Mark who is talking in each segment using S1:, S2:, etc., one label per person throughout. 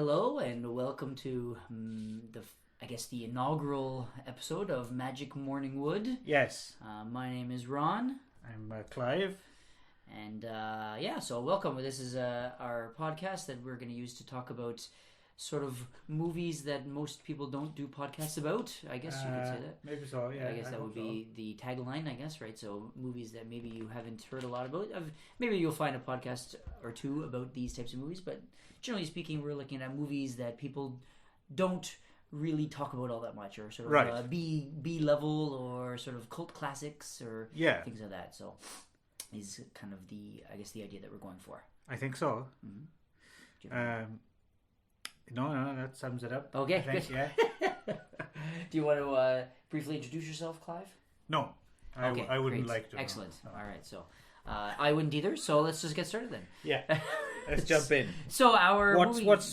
S1: hello, and welcome to the inaugural episode of Magic Morning Wood.
S2: Yes.
S1: My name is Ron.
S2: I'm Clive.
S1: And so welcome. This is our podcast that we're going to use to talk about sort of movies that most people don't do podcasts about. I guess you could say that.
S2: Maybe so, yeah.
S1: I guess that would be the tagline, I guess, right? So movies that maybe you haven't heard a lot about. Maybe you'll find a podcast or two about these types of movies, but generally speaking, we're looking at movies that people don't really talk about all that much, or sort of B level, or sort of cult classics, or things like that. So is kind of the idea that we're going for.
S2: I think so.
S1: Mm-hmm.
S2: No, that sums it up.
S1: Okay,
S2: I think,
S1: good.
S2: Yeah.
S1: Do you want to briefly introduce yourself, Clive?
S2: No, I wouldn't
S1: great.
S2: like to.
S1: Excellent.
S2: No.
S1: All right, so I wouldn't either. So let's just get started then.
S2: Yeah, let's jump in.
S1: So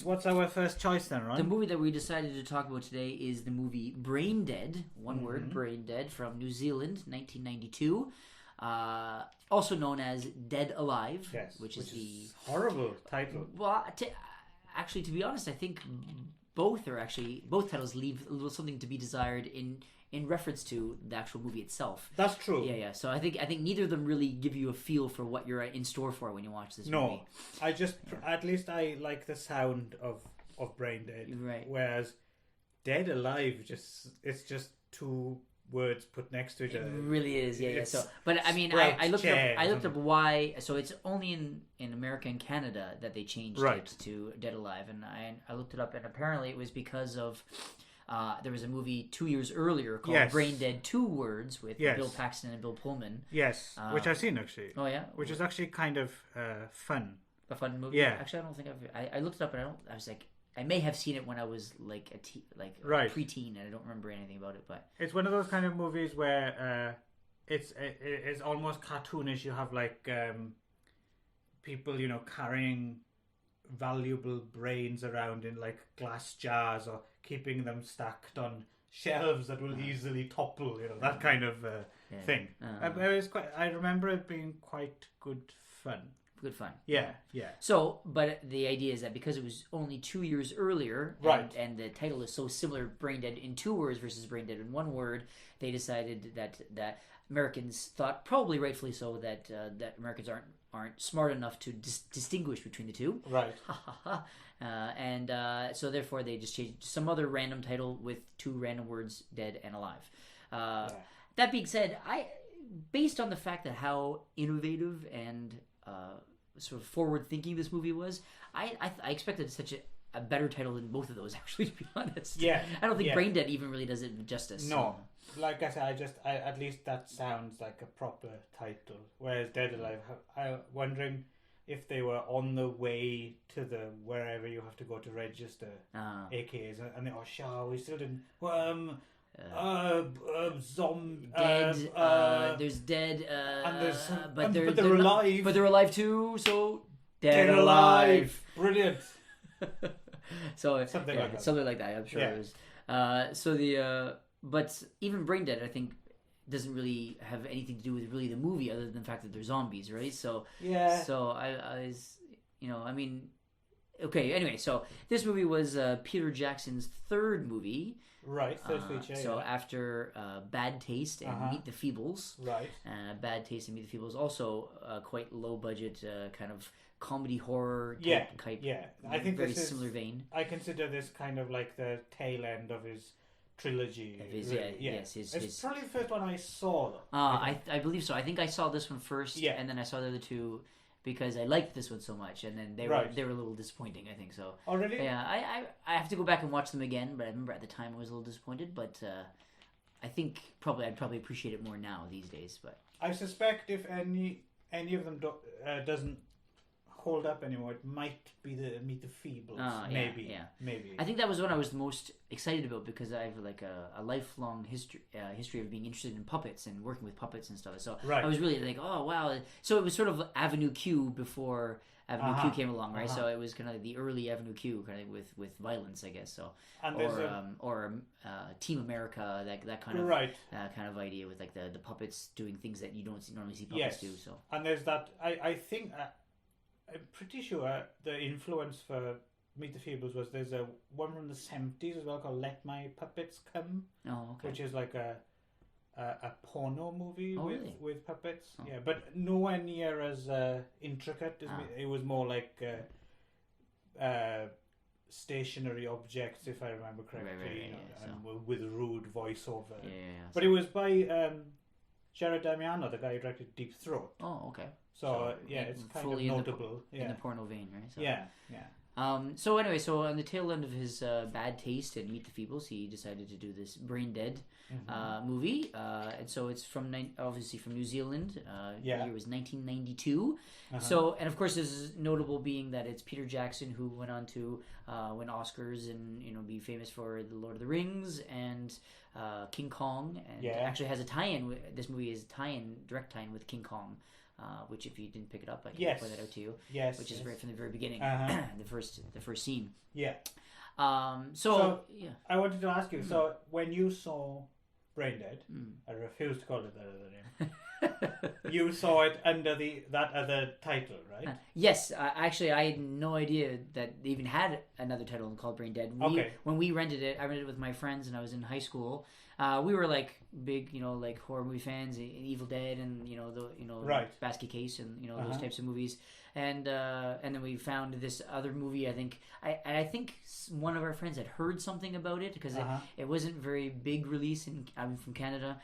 S2: what's our first choice then, right?
S1: The movie that we decided to talk about today is the movie BRAINDEAD. One word, BRAINDEAD, from New Zealand, 1992. Also known as Dead Alive, which is the
S2: horrible title.
S1: Well, actually, to be honest, I think both titles leave a little something to be desired in reference to the actual movie itself.
S2: That's true.
S1: Yeah. So I think neither of them really give you a feel for what you're in store for when you watch this movie.
S2: No, at least I like the sound of BRAINDEAD.
S1: Right.
S2: Whereas Dead Alive it's just two words put next to each other.
S1: It really is, yeah. So, but I mean, I looked up why. So it's only in America and Canada that they changed it to Dead Alive, and I looked it up, and apparently it was because of there was a movie 2 years earlier called BRAINDEAD, 2 words, with Bill Paxton and Bill Pullman.
S2: Yes, which I've seen actually.
S1: Oh yeah,
S2: which is actually kind of fun.
S1: A fun movie. Yeah. Actually, I don't think I looked it up, and I was like, I may have seen it when I was like preteen, and I don't remember anything about it. But
S2: it's one of those kind of movies where it's almost cartoonish. You have like people, carrying valuable brains around in like glass jars, or keeping them stacked on shelves that will easily topple. That kind of thing. I remember it being quite good fun.
S1: Good fun.
S2: Yeah.
S1: So, but the idea is that because it was only 2 years earlier, and the title is so similar, BRAINDEAD in 2 words versus BRAINDEAD in 1 word, they decided that Americans thought, probably rightfully so, that Americans aren't smart enough to distinguish between the two.
S2: Right.
S1: So therefore they just changed some other random title with 2 random words, dead and alive. That being said, based on the fact that how innovative and sort of forward-thinking this movie was, I expected such a better title than both of those, actually, to be honest. Yeah. I don't think BRAINDEAD even really does it justice.
S2: No. Like I said, at least that sounds like a proper title. Whereas Dead Alive, I'm wondering if they were on the way to the wherever you have to go to register AKs, and they we still didn't... zombie.
S1: Dead. There's dead. And there's but
S2: they're alive.
S1: But they're alive too. So
S2: dead alive. Brilliant.
S1: So
S2: something like that.
S1: Something like that. I'm sure it was. But even BRAINDEAD, I think, doesn't really have anything to do with really the movie, other than the fact that they're zombies, right? So So I was, I mean, okay. Anyway, so this movie was Peter Jackson's 3rd movie.
S2: Right, third feature.
S1: So after Bad Taste and Meet the Feebles.
S2: Right.
S1: Bad Taste and Meet the Feebles, also quite low budget kind of comedy horror type.
S2: Yeah, I think
S1: very similar vein.
S2: I consider this kind of like the tail end of his trilogy.
S1: It's
S2: probably the first one I saw.
S1: I believe so. I think I saw this one first, and then I saw the other 2. Because I liked this one so much, and then they were a little disappointing, I think so.
S2: Oh, really?
S1: Yeah, I have to go back and watch them again, but I remember at the time I was a little disappointed. But I think I'd probably appreciate it more now these days. But
S2: I suspect if any of them doesn't hold up anymore, it might be the Meet the Feebles. Maybe.
S1: I think that was what I was the most excited about, because I have like a lifelong history of being interested in puppets and working with puppets and stuff. So I was really like, oh wow. So it was sort of Avenue Q before Avenue Q came along, right? So it was kind of like the early Avenue Q, kind of with violence, I guess. So or Team America, that kind of kind of idea with like the puppets doing things that you don't normally see puppets do. So
S2: and there's that. I think I'm pretty sure the influence for Meet the Feebles was there's a one from the 70s as well called Let My Puppets Come.
S1: Oh, okay.
S2: Which is like a porno movie with puppets.
S1: Oh.
S2: Yeah, but nowhere near as intricate. It was more like stationary objects, if I remember correctly, and with rude voiceover. But it was by Jared Damiano, the guy who directed Deep Throat.
S1: Oh, okay.
S2: So it's kind of notable.
S1: In the porno vein, right? So.
S2: Yeah.
S1: So anyway, on the tail end of his bad taste and Meet the Feebles, he decided to do this Brain Dead movie, and so it's obviously from New Zealand. The year was 1992. So, and of course, this is notable being that it's Peter Jackson who went on to win Oscars and be famous for The Lord of the Rings and King Kong, and actually has a tie-in. This movie is direct tie-in with King Kong. Which, if you didn't pick it up, I can point that out to you.
S2: Yes.
S1: Which is right from the very beginning, the first scene.
S2: Yeah.
S1: So
S2: I wanted to ask you. So when you saw Brain Dead, I refuse to call it that other name. You saw it under that other title, right?
S1: Yes. Actually, I had no idea that they even had another title called Brain Dead. When we rented it, I rented it with my friends, and I was in high school. We were like big, like horror movie fans, Evil Dead, and Basket Case, and those types of movies. And then we found this other movie. I think one of our friends had heard something about it because it wasn't very big release I'm from Canada,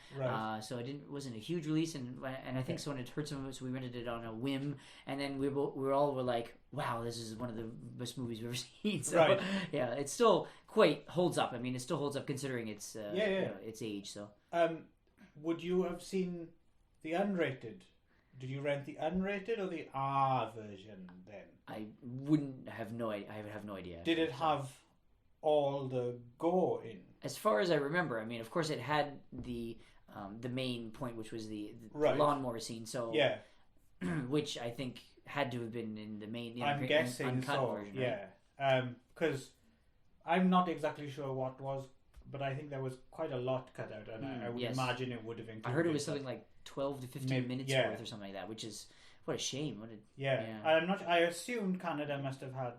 S1: so it wasn't a huge release. And I think someone had heard some of it, so we rented it on a whim. And then we all were like, "Wow, this is one of the best movies we've ever seen." So it still quite holds up. I mean, it still holds up considering its its age. So,
S2: would you have seen the unrated? Did you rent the unrated or the R version then?
S1: I wouldn't have no idea. I would have no idea.
S2: Did it have all the gore in?
S1: As far as I remember, I mean, of course, it had the main point, which was the lawnmower scene. So which I think had to have been in the main.
S2: I'm guessing
S1: uncut
S2: so.
S1: Version,
S2: because I'm not exactly sure what was, but I think there was quite a lot cut out, and I would imagine it would have included.
S1: I heard it was something like 12 to 15 minutes worth or something like that, which is what a shame.
S2: I'm not. I assumed Canada must have had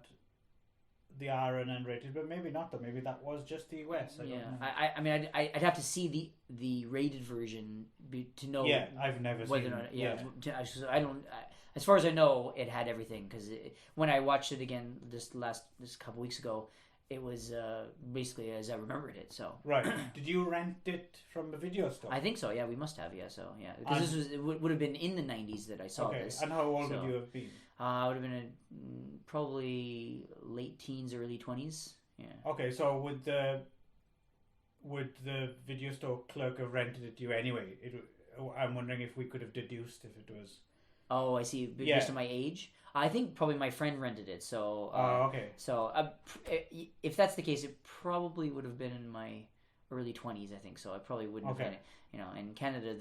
S2: the R and unrated, but maybe not. Though maybe that was just the US. I don't know.
S1: I mean, I'd have to see the rated version to know.
S2: Yeah, I've never
S1: whether
S2: seen
S1: or not.
S2: it.
S1: I don't. As far as I know, it had everything because when I watched it again this couple weeks ago, it was basically as I remembered it. So
S2: Did you rent it from a video store?
S1: I think so. Yeah, we must have. Yeah, so because it would have been in the 90s that I saw this.
S2: And how old would you have been?
S1: I would have been probably late teens, early 20s. Yeah.
S2: Okay, so would the video store clerk have rented it to you anyway? I'm wondering if we could have deduced if it was.
S1: Oh, I see. Based on my age, I think probably my friend rented it. So.
S2: Okay.
S1: So, if that's the case, it probably would have been in my early 20s. I think so. I probably wouldn't have been. In Canada,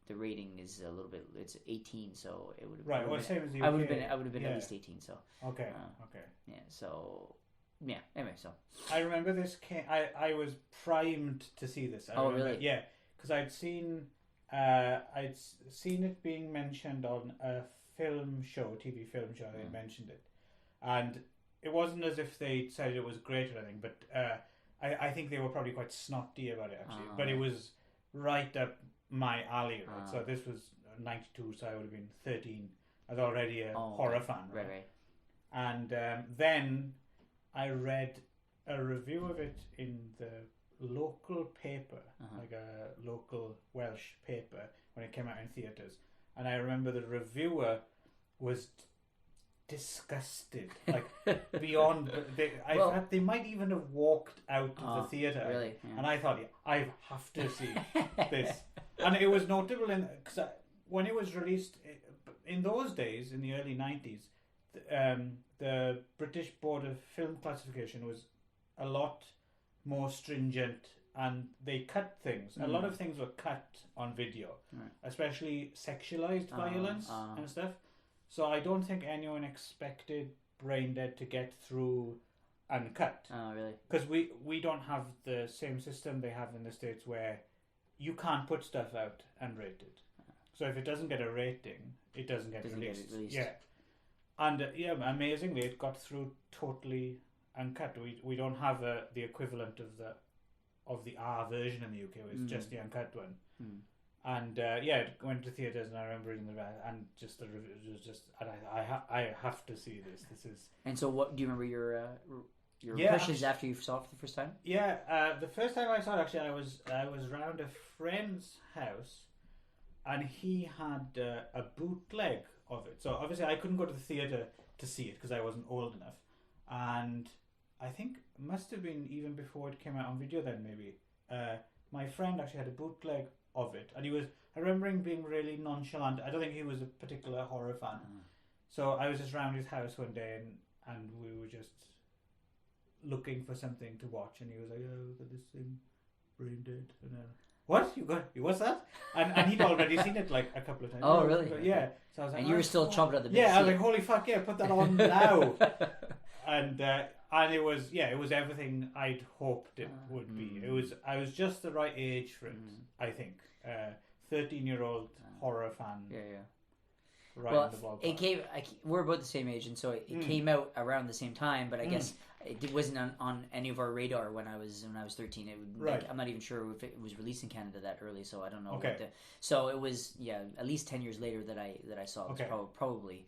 S1: the rating is a little bit. It's 18, so it would have.
S2: Right. Well, same as the UK.
S1: I would have been at least 18. So.
S2: Okay.
S1: Yeah. So. Yeah. Anyway, so.
S2: I remember this. I was primed to see this.
S1: Really?
S2: Yeah, because I'd seen it being mentioned on a TV film show. They mentioned it, and it wasn't as if they said it was great or anything, but I think they were probably quite snotty about it actually. But it was right up my alley, right? So this was 92, so I would have been 13. I was already a horror fan,
S1: right?
S2: And then I read a review of it in the local paper, like a local Welsh paper, when it came out in theatres. And I remember the reviewer was disgusted, like beyond. They might even have walked out of the theatre.
S1: Really? Yeah.
S2: And I thought, I have to see this. And it was notable because when it was released in those days, in the early 90s, the British Board of Film Classification was a lot more stringent, and they cut things. A lot of things were cut on video, especially sexualized violence and stuff. So I don't think anyone expected Brain Dead to get through uncut.
S1: Oh, really?
S2: Because we don't have the same system they have in the States, where you can't put stuff out unrated. So if it doesn't get a rating, it doesn't get released. Yeah. And amazingly, it got through totally uncut. We don't have the equivalent of the R version in the UK. It's just the uncut one. And went to theaters, and I remember reading and just the review was just, and I have to see this. This is.
S1: And so, what do you remember your impressions after you saw it for the first time?
S2: Yeah, the first time I saw it, actually, I was round a friend's house, and he had a bootleg of it. So obviously, I couldn't go to the theater to see it because I wasn't old enough, and I think it must have been even before it came out on video. Then maybe my friend actually had a bootleg of it, and I remember him being really nonchalant. I don't think he was a particular horror fan. So I was just round his house one day, and we were just looking for something to watch, and he was like, "Oh, look at this thing, BRAINDEAD." And what you what's that? And he'd already seen it like a couple of times.
S1: Oh, really?
S2: Yeah. So I was like,
S1: and you were still chomping at the bit.
S2: Yeah, I was like, "Holy fuck, yeah, put that on now." And it was everything I'd hoped it would be. I was just the right age for it. I think 13-year-old horror fan.
S1: Yeah.
S2: Right in the ballpark.
S1: We're about the same age, and so it came out around the same time. But I guess it wasn't on any of our radar when I was 13. I'm not even sure if it was released in Canada that early, so I don't know.
S2: Okay.
S1: So it was at least 10 years later that I saw it.
S2: Okay.
S1: Probably.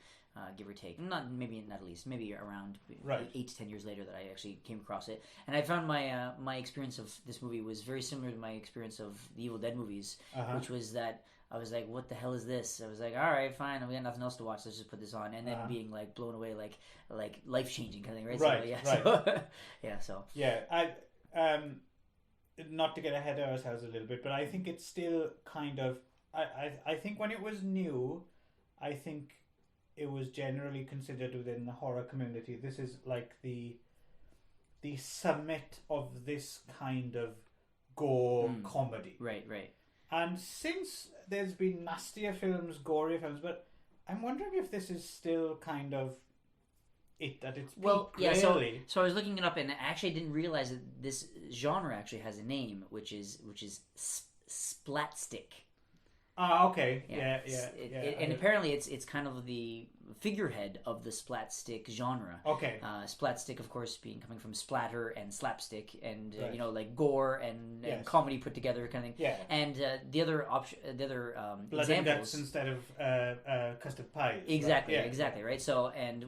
S1: Give or take, not at least, maybe around 8 to 10 years later that I actually came across it, and I found my experience of this movie was very similar to my experience of the Evil Dead movies, which was that I was like, "What the hell is this?" I was like, "All right, fine, we got nothing else to watch. Let's just put this on," and then being like blown away, like life changing kind of thing, right? So,
S2: I not to get ahead of ourselves a little bit, but I think it's still kind of I think when it was new, I think it was generally considered within the horror community. This is like the summit of this kind of gore comedy.
S1: Right.
S2: And since there's been nastier films, gorier films, but I'm wondering if this is still kind of it at its peak. Really.
S1: So I was looking it up, and I actually didn't realize that this genre actually has a name, which is splatstick.
S2: Okay.
S1: And apparently it's kind of the figurehead of the splatstick genre.
S2: Okay.
S1: Splatstick, of course, coming from splatter and slapstick, and like gore and comedy put together kind of thing. Yeah. And the other
S2: blood
S1: examples,
S2: and guts instead of custard pies.
S1: Exactly. Right? Exactly. Right. So and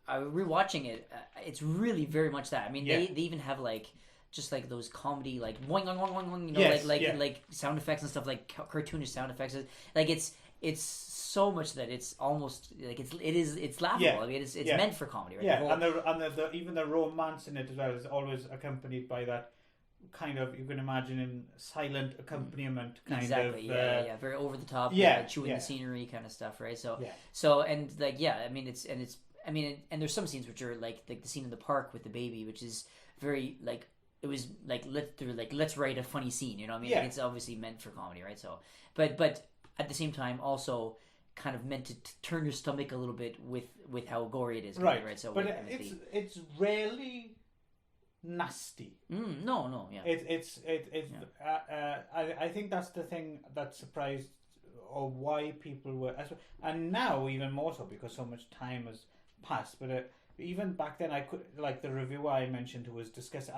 S1: rewatching it, it's really very much that. I mean, they even have like. Just like those comedy, like boing, boing, boing, boing, like sound effects and stuff, like cartoonish sound effects. Like it's so much that it's almost like it's laughable. Yeah. I mean, it's meant for comedy, right?
S2: Yeah, and the even the romance in it as well is always accompanied by that kind of, you can imagine, in silent accompaniment kind of.
S1: Yeah, very over the top. Chewing the scenery kind of stuff, right? So and like I mean and there's some scenes which are like the scene in the park with the baby, which is very like. It was let's write a funny scene, you know what I mean? Like, it's obviously meant for comedy, right? So, but at the same time, also kind of meant to turn your stomach a little bit with how gory it is, right? So,
S2: but it's rarely nasty.
S1: No, yeah.
S2: I think that's the thing that surprised, or why people were, and now even more so because so much time has passed. But even back then, I could, like the reviewer I mentioned who was discussing,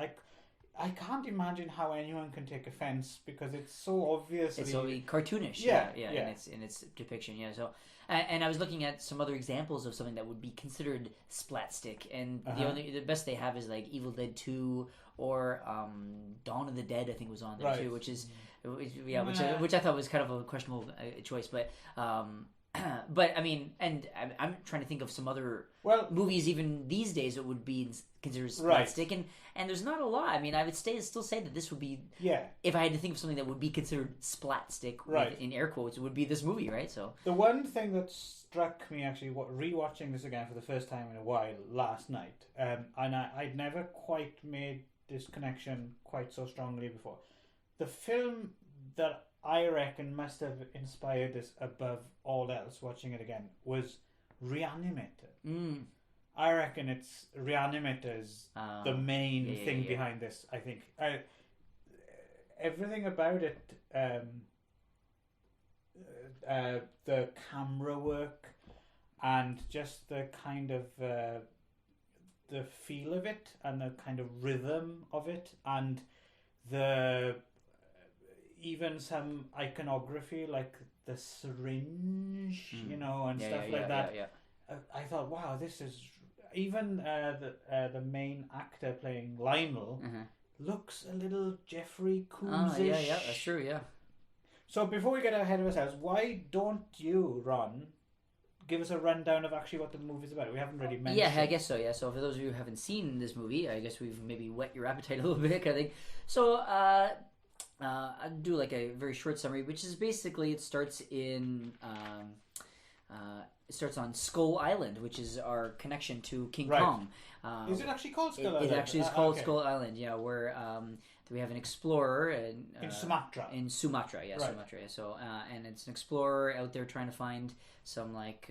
S2: I can't imagine how anyone can take offense because it's so obviously...
S1: It's so cartoonish, in its depiction, So, and I was looking at some other examples of something that would be considered splatstick, and the best they have is like Evil Dead 2 or Dawn of the Dead, I think was on there too, which I thought was kind of a questionable choice, but... But I mean, and I'm trying to think of some other movies even these days that would be considered splatstick, and there's not a lot. I mean, I would still say that this would be if I had to think of something that would be considered splatstick, in air quotes, it would be this movie, right? So
S2: the one thing that struck me actually, rewatching this again for the first time in a while last night, and I'd never quite made this connection quite so strongly before. The film that I reckon must have inspired this above all else, watching it again, was Reanimator. I reckon it's Reanimator is the main thing behind this, I think. Everything about it, the camera work and just the kind of the feel of it and the kind of rhythm of it, and the even some iconography like the syringe, and stuff like that. I thought, wow, this is even the main actor playing Lionel looks a little Jeffrey Combs-ish.
S1: Yeah, that's true. Yeah.
S2: So before we get ahead of ourselves, why don't you, Ron, give us a rundown of actually what the movie's about? We haven't really mentioned.
S1: Yeah, I guess so. Yeah. So for those of you who haven't seen this movie, I guess we've maybe whet your appetite a little bit, I think. So I'll do like a very short summary, which is basically it starts on Skull Island, which is our connection to King Kong.
S2: Is it actually called Skull Island?
S1: It actually is called Skull Island. Yeah, where we have an explorer in
S2: Sumatra.
S1: In Sumatra, yeah, right. Sumatra. Yeah. So and it's an explorer out there trying to find some like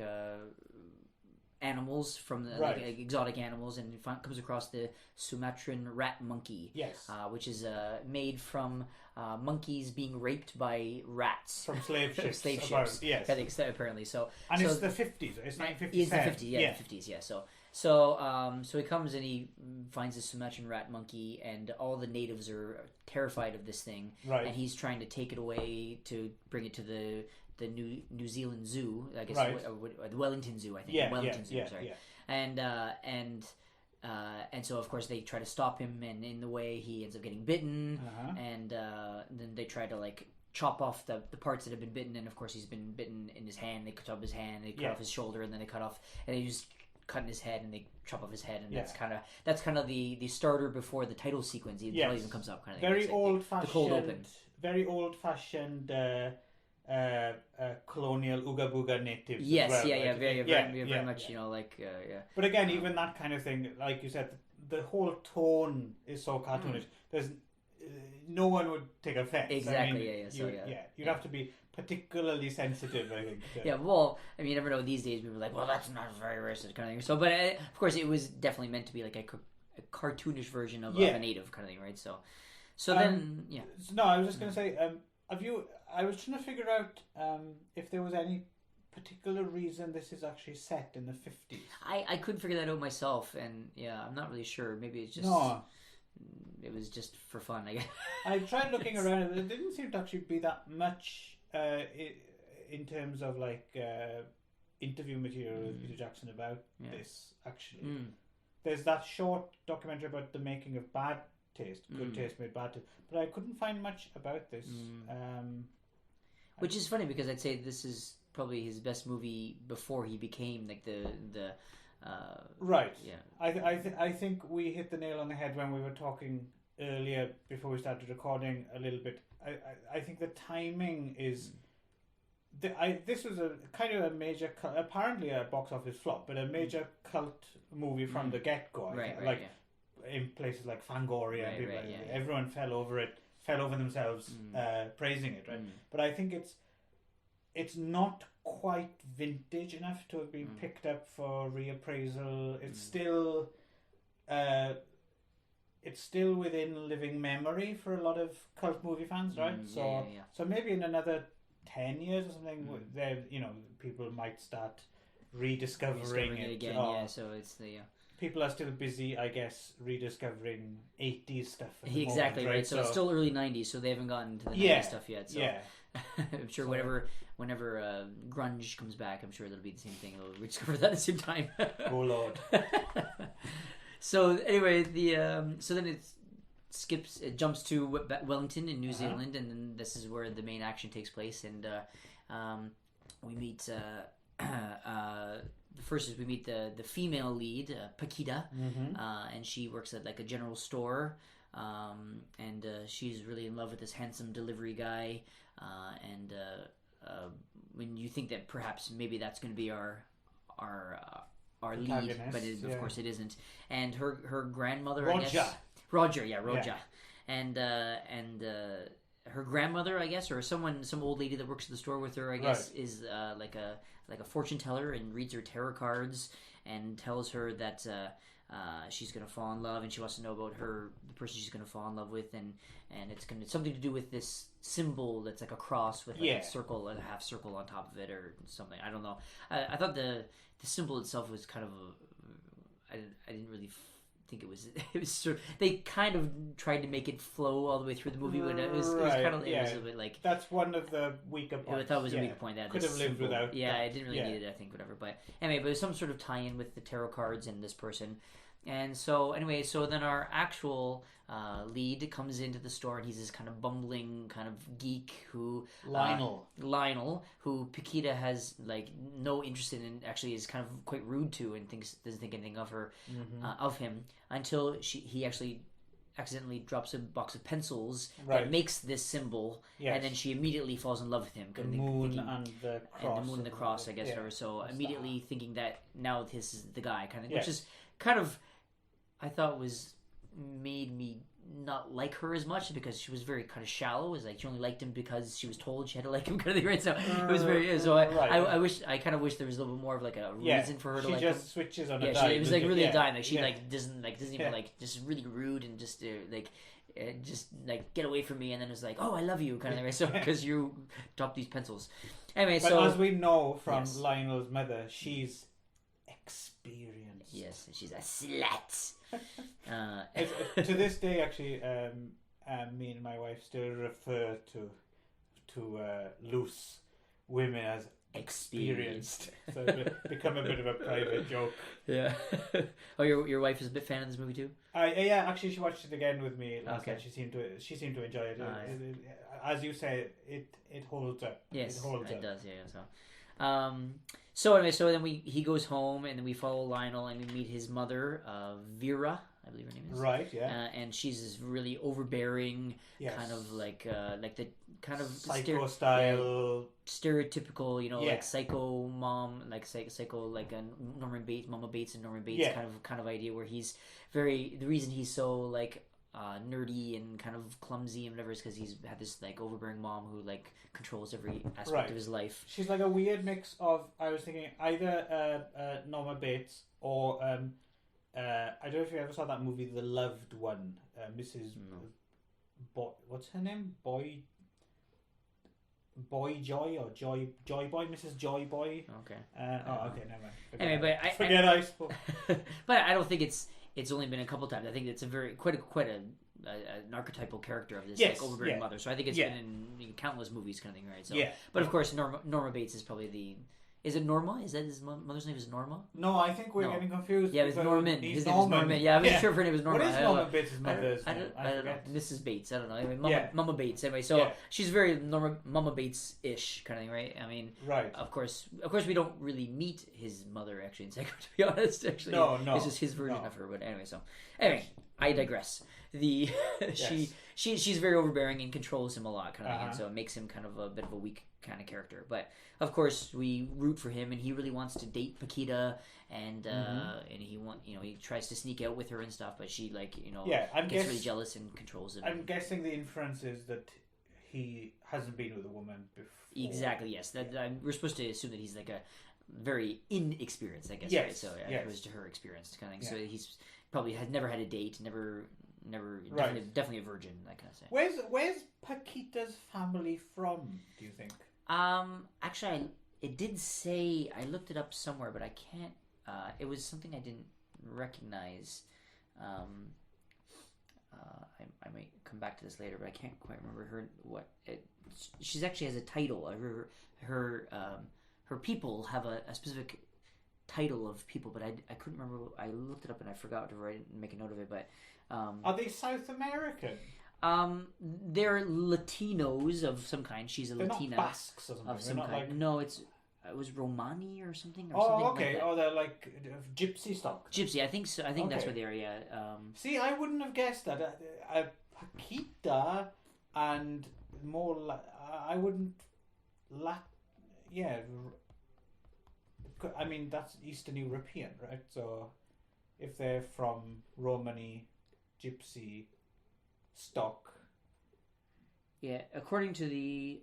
S1: animals from the like exotic animals, and comes across the Sumatran rat monkey.
S2: Yes.
S1: Which is made from monkeys being raped by rats
S2: from slave ships.
S1: Slave ships.
S2: Yes.
S1: Apparently. So
S2: it's the 50s. It's 1957.
S1: It's the 50s. Yeah, the 50s. Yeah. So he comes and he finds this Sumatran rat monkey, and all the natives are terrified of this thing.
S2: Right.
S1: And he's trying to take it away to bring it to the New Zealand Zoo, I guess, or the Wellington Zoo, I think.
S2: Yeah,
S1: Wellington Zoo, sorry.
S2: Yeah.
S1: And so of course they try to stop him, and in the way he ends up getting bitten, and then they try to like chop off the parts that have been bitten, and of course he's been bitten in his hand. They cut off his hand, they cut off his shoulder, and then they they just cut in his head, and they chop off his head, and that's kind of the starter before the title sequence even comes up, kind of
S2: very
S1: thing.
S2: old fashioned,
S1: the cold open.
S2: Very old fashioned colonial Ooga Booga natives.
S1: Yes,
S2: as well,
S1: very much,
S2: But again, even that kind of thing, like you said, the whole tone is so cartoonish. There's no one would take offense.
S1: Exactly.
S2: You'd have to be particularly sensitive, I think.
S1: Yeah, well, I mean, you never know. These days, people are like, well, that's not very racist kind of thing. So, but of course, it was definitely meant to be like a cartoonish version of a native kind of thing, right? So then, yeah.
S2: No, I was just going to say, I was trying to figure out if there was any particular reason this is actually set in the 50s.
S1: I couldn't figure that out myself, and yeah, I'm not really sure. Maybe it's just it was just for fun, I guess.
S2: I tried looking around, and there didn't seem to actually be that much in terms of like interview material with Peter Jackson about this. Actually, there's that short documentary about the making of Bad Taste, Good Taste Made Bad Taste, but I couldn't find much about this.
S1: Which is funny, because I'd say this is probably his best movie before he became like the
S2: right. Yeah, I think we hit the nail on the head when we were talking earlier before we started recording a little bit. I think the timing is. This was a kind of a major, apparently a box office flop, but a major cult movie from the get go. In places like Fangoria, everyone fell over themselves, praising it, right? But I think it's not quite vintage enough to have been picked up for reappraisal. It's still within living memory for a lot of cult movie fans, right? So maybe in another 10 years or something, there people might start rediscovering it
S1: again. So it's
S2: people are still busy, I guess, rediscovering 80s stuff.
S1: Exactly,
S2: moment,
S1: right? So it's still early 90s, so they haven't gotten to the 90s stuff yet. So I'm sure whenever grunge comes back, I'm sure that'll be the same thing. They'll rediscover that at the same time.
S2: Oh Lord.
S1: So anyway, so then it jumps to Wellington in New Zealand, and then this is where the main action takes place, and we meet first is we meet the female lead, Paquita, and she works at like a general store, and she's really in love with this handsome delivery guy, and when you think that perhaps maybe that's going to be our lead, but of course it isn't, and her grandmother, I guess, Roger, and her grandmother, I guess, or some old lady that works at the store with her, I guess, is like a fortune teller and reads her tarot cards and tells her that she's gonna fall in love, and she wants to know about the person she's gonna fall in love with, and it's something to do with this symbol that's like a cross with like a circle, a half circle on top of it, or something. I don't know. I thought the symbol itself was kind of I didn't really think it was sort of, they kind of tried to make it flow all the way through the movie, but it was kind of it was a bit like
S2: that's one of the weaker points.
S1: I thought it was a weaker point that
S2: could have lived without.
S1: Yeah, I didn't really need it. I think whatever, but anyway, but there's some sort of tie-in with the tarot cards and this person. And so anyway, so then our actual lead comes into the store, and he's this kind of bumbling kind of geek who Lionel, who Paquita has like no interest in, and actually is kind of quite rude to, and doesn't think anything of her, of him, until he actually accidentally drops a box of pencils that makes this symbol, and then she immediately falls in love with him.
S2: The moon and the cross.
S1: And the moon and the cross, I guess. Yeah, so immediately thinking that now this is the guy, kind of, which is kind of, I thought made me not like her as much, because she was very kind of shallow. It was like she only liked him because she was told she had to like him, kind of thing, right? So it was very. So I kind of wish there was a little bit more of like a reason for her to like him. She just
S2: switches on a dime.
S1: It was like really a dime. Like she doesn't even like, just really rude and just just like get away from me, and then it's like, oh, I love you, kind of thing, right? So because you dropped these pencils. Anyway,
S2: but as we know from Lionel's mother, she's experienced.
S1: Yes, she's a slut.
S2: To this day, actually, me and my wife still refer to loose women as experienced. So it's become a bit of a private joke.
S1: Yeah. Oh, your wife is a big fan of this movie too?
S2: Yeah, actually, she watched it again with me last night. She seemed to enjoy it. As you say, it holds up.
S1: Yes, it does. Yeah. So anyway, so then he goes home, and then we follow Lionel, and we meet his mother, Vera, I believe her name is.
S2: Right, yeah.
S1: And she's this really overbearing, kind of like the kind of
S2: psycho style,
S1: stereotypical, like psycho mom, like psycho, like a Norman Bates, Mama Bates and Norman Bates kind of idea, where he's the reason he's so like nerdy and kind of clumsy and whatever is because he's had this like overbearing mom who like controls every aspect of his life.
S2: She's like a weird mix of, I was thinking, either Norma Bates or I don't know if you ever saw that movie The Loved One, Mrs. What's her name? Boy Joy or Joy Boy, Mrs. Joy Boy.
S1: Okay.
S2: Okay, never mind.
S1: Anyway, but
S2: forget I spoke.
S1: But I don't think it's only been a couple times. I think it's quite an archetypal character of this like overbearing mother. So I think it's been in countless movies, kind of thing, right? So, but of course, Norma Bates is probably the. Is it Norma? Is that his mother's name? Is Norma?
S2: No, I think we're getting confused.
S1: Yeah, it was Norman. His name was Norman. Yeah, I wasn't sure if her name was Norma.
S2: What is Norma Bates' mother's name?
S1: I don't know. Mrs. Bates. I don't know. Anyway, Mama Bates. Anyway, so she's very Mama Bates-ish kind of thing, right? I mean, of course, we don't really meet his mother actually in Psycho, to be honest. Actually,
S2: no,
S1: it's just his version of her. But anyway, I digress. She's very overbearing and controls him a lot, kind of thing, and so it makes him kind of a bit of a weak kind of character. But of course, we root for him, and he really wants to date Paquita, and he tries to sneak out with her and stuff, but she gets really jealous and controls it.
S2: I'm guessing the inference is that he hasn't been with a woman before.
S1: Exactly. Yes. We're supposed to assume that he's like a very inexperienced, I guess.
S2: Yes.
S1: Right? So it was to her experience kind of thing. So he's probably had never had a date, definitely a virgin, that kind of thing.
S2: Where's Paquita's family from, do you think?
S1: Actually, it did say, I looked it up somewhere, but I can't, it was something I didn't recognize. I might come back to this later, but I can't quite remember she's actually has a title. Her people have a specific title of people, but I couldn't remember. I looked it up and I forgot to write and make a note of it, but
S2: are they South American?
S1: They're Latinos of some kind. She's
S2: they're
S1: Latina.
S2: Not Basques or something.
S1: Of some kind. Like... No, it was Romani or something.
S2: Okay.
S1: Like
S2: they're like gypsy stock.
S1: Gypsy, I think so. I think that's what they are. Yeah.
S2: See, I wouldn't have guessed that. Paquita and more. I wouldn't. Yeah. I mean, that's Eastern European, right? So, if they're from Romani, gypsy stock.
S1: Yeah, according to the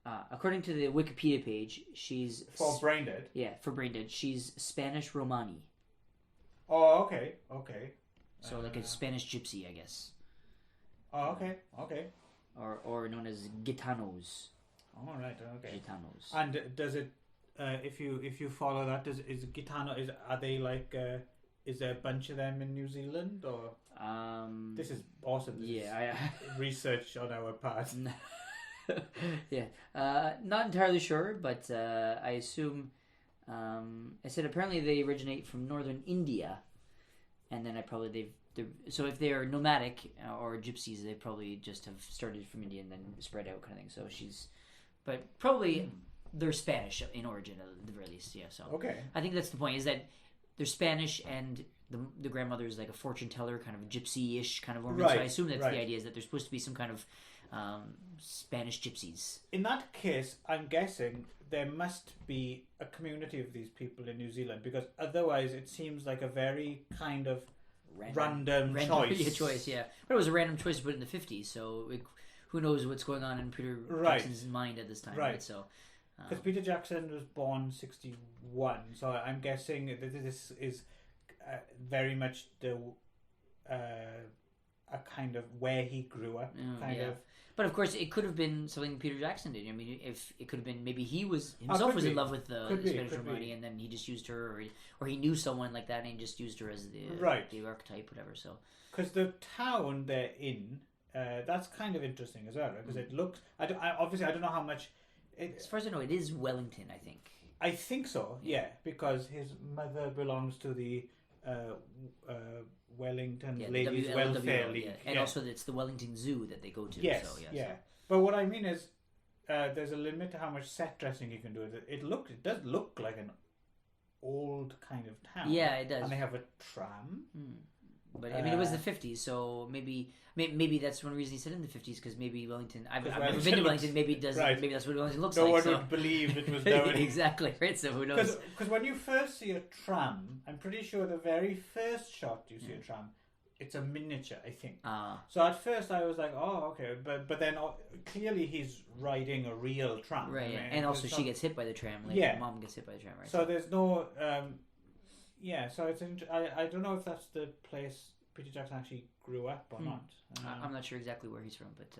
S1: Wikipedia page, she's
S2: for BRAINDEAD.
S1: Yeah, for BRAINDEAD, she's Spanish Romani.
S2: Oh, okay.
S1: So like a Spanish gypsy, I guess.
S2: Oh, okay.
S1: Or known as gitanos.
S2: All right, okay.
S1: Gitanos.
S2: And does it if you follow that, is Gitano, are they like is there a bunch of them in New Zealand, or this is awesome. This is research on our part.
S1: Yeah, not entirely sure, but I assume I said apparently they originate from northern India, and then so if they are nomadic or gypsies, they probably just have started from India and then spread out kind of thing. So but probably they're Spanish in origin at the very least. Yeah, so
S2: okay.
S1: I think that's the point, is that they're Spanish and the grandmother is like a fortune teller, kind of gypsy-ish kind of woman.
S2: Right,
S1: so I assume that's
S2: right.
S1: the idea, is that there's supposed to be some kind of Spanish gypsies.
S2: In that case, I'm guessing there must be a community of these people in New Zealand, because otherwise it seems like a very kind of random choice.
S1: Yeah. But it was a random choice to put in the 50s, so who knows what's going on in Peter Jackson's mind at this time, right? So,
S2: because Peter Jackson was born 61, so I'm guessing that this is very much a kind of where he grew up, kind of.
S1: But of course, it could have been something Peter Jackson did. I mean, if it could have been, maybe he himself was in love with the Spanish Romani, and then he just used her, or he knew someone like that, and he just used her as the archetype, whatever. So,
S2: because the town they're in, that's kind of interesting as well, because it looks. Obviously, I don't know how much.
S1: As far as I know, it is Wellington, I think.
S2: I think so. Yeah, because his mother belongs to the Wellington Ladies Welfare League,
S1: and also it's the Wellington Zoo that they go to.
S2: Yes,
S1: so,
S2: yeah. But what I mean is, there's a limit to how much set dressing you can do. It does look like an old kind of town.
S1: Yeah, it does.
S2: And they have a tram.
S1: But I mean, it was the 50s, so maybe that's one reason he said in the 50s, because maybe Wellington. I've never been to Wellington. Maybe it does. Right. Maybe that's what Wellington looks like.
S2: No one would believe it was known.
S1: Exactly, right? So who knows?
S2: Because when you first see a tram, I'm pretty sure the very first shot you see a tram, it's a miniature, I think. So at first I was like, oh, okay, but then clearly he's riding a real tram,
S1: right? Yeah. And also she gets hit by the tram. Like mom gets hit by the tram, right?
S2: So there's no. So it's. I don't know if that's the place Peter Jackson actually grew up or not.
S1: I'm not sure exactly where he's from, but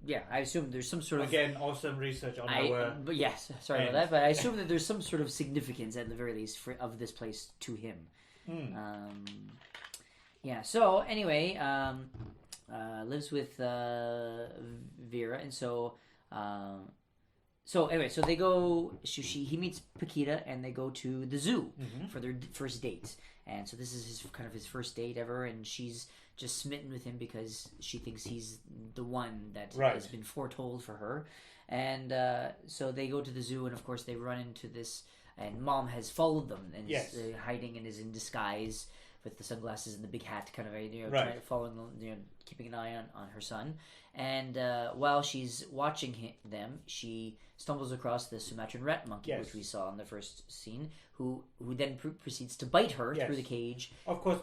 S1: yeah, I assume there's some sort of
S2: awesome research on our.
S1: But yes, sorry about that. But I assume that there's some sort of significance at the very least of this place to him. Yeah. So anyway, lives with Vera, and so. So anyway, so they go. He meets Paquita, and they go to the zoo for their first date. And so this is his first date ever, and she's just smitten with him because she thinks he's the one that has been foretold for her. And so they go to the zoo, and of course they run into this. And mom has followed them and is hiding and is in disguise with the sunglasses and the big hat, kind of following, keeping an eye on her son. And while she's watching them, she stumbles across the Sumatran rat monkey, which we saw in the first scene, who then proceeds to bite her through the cage.
S2: Of course,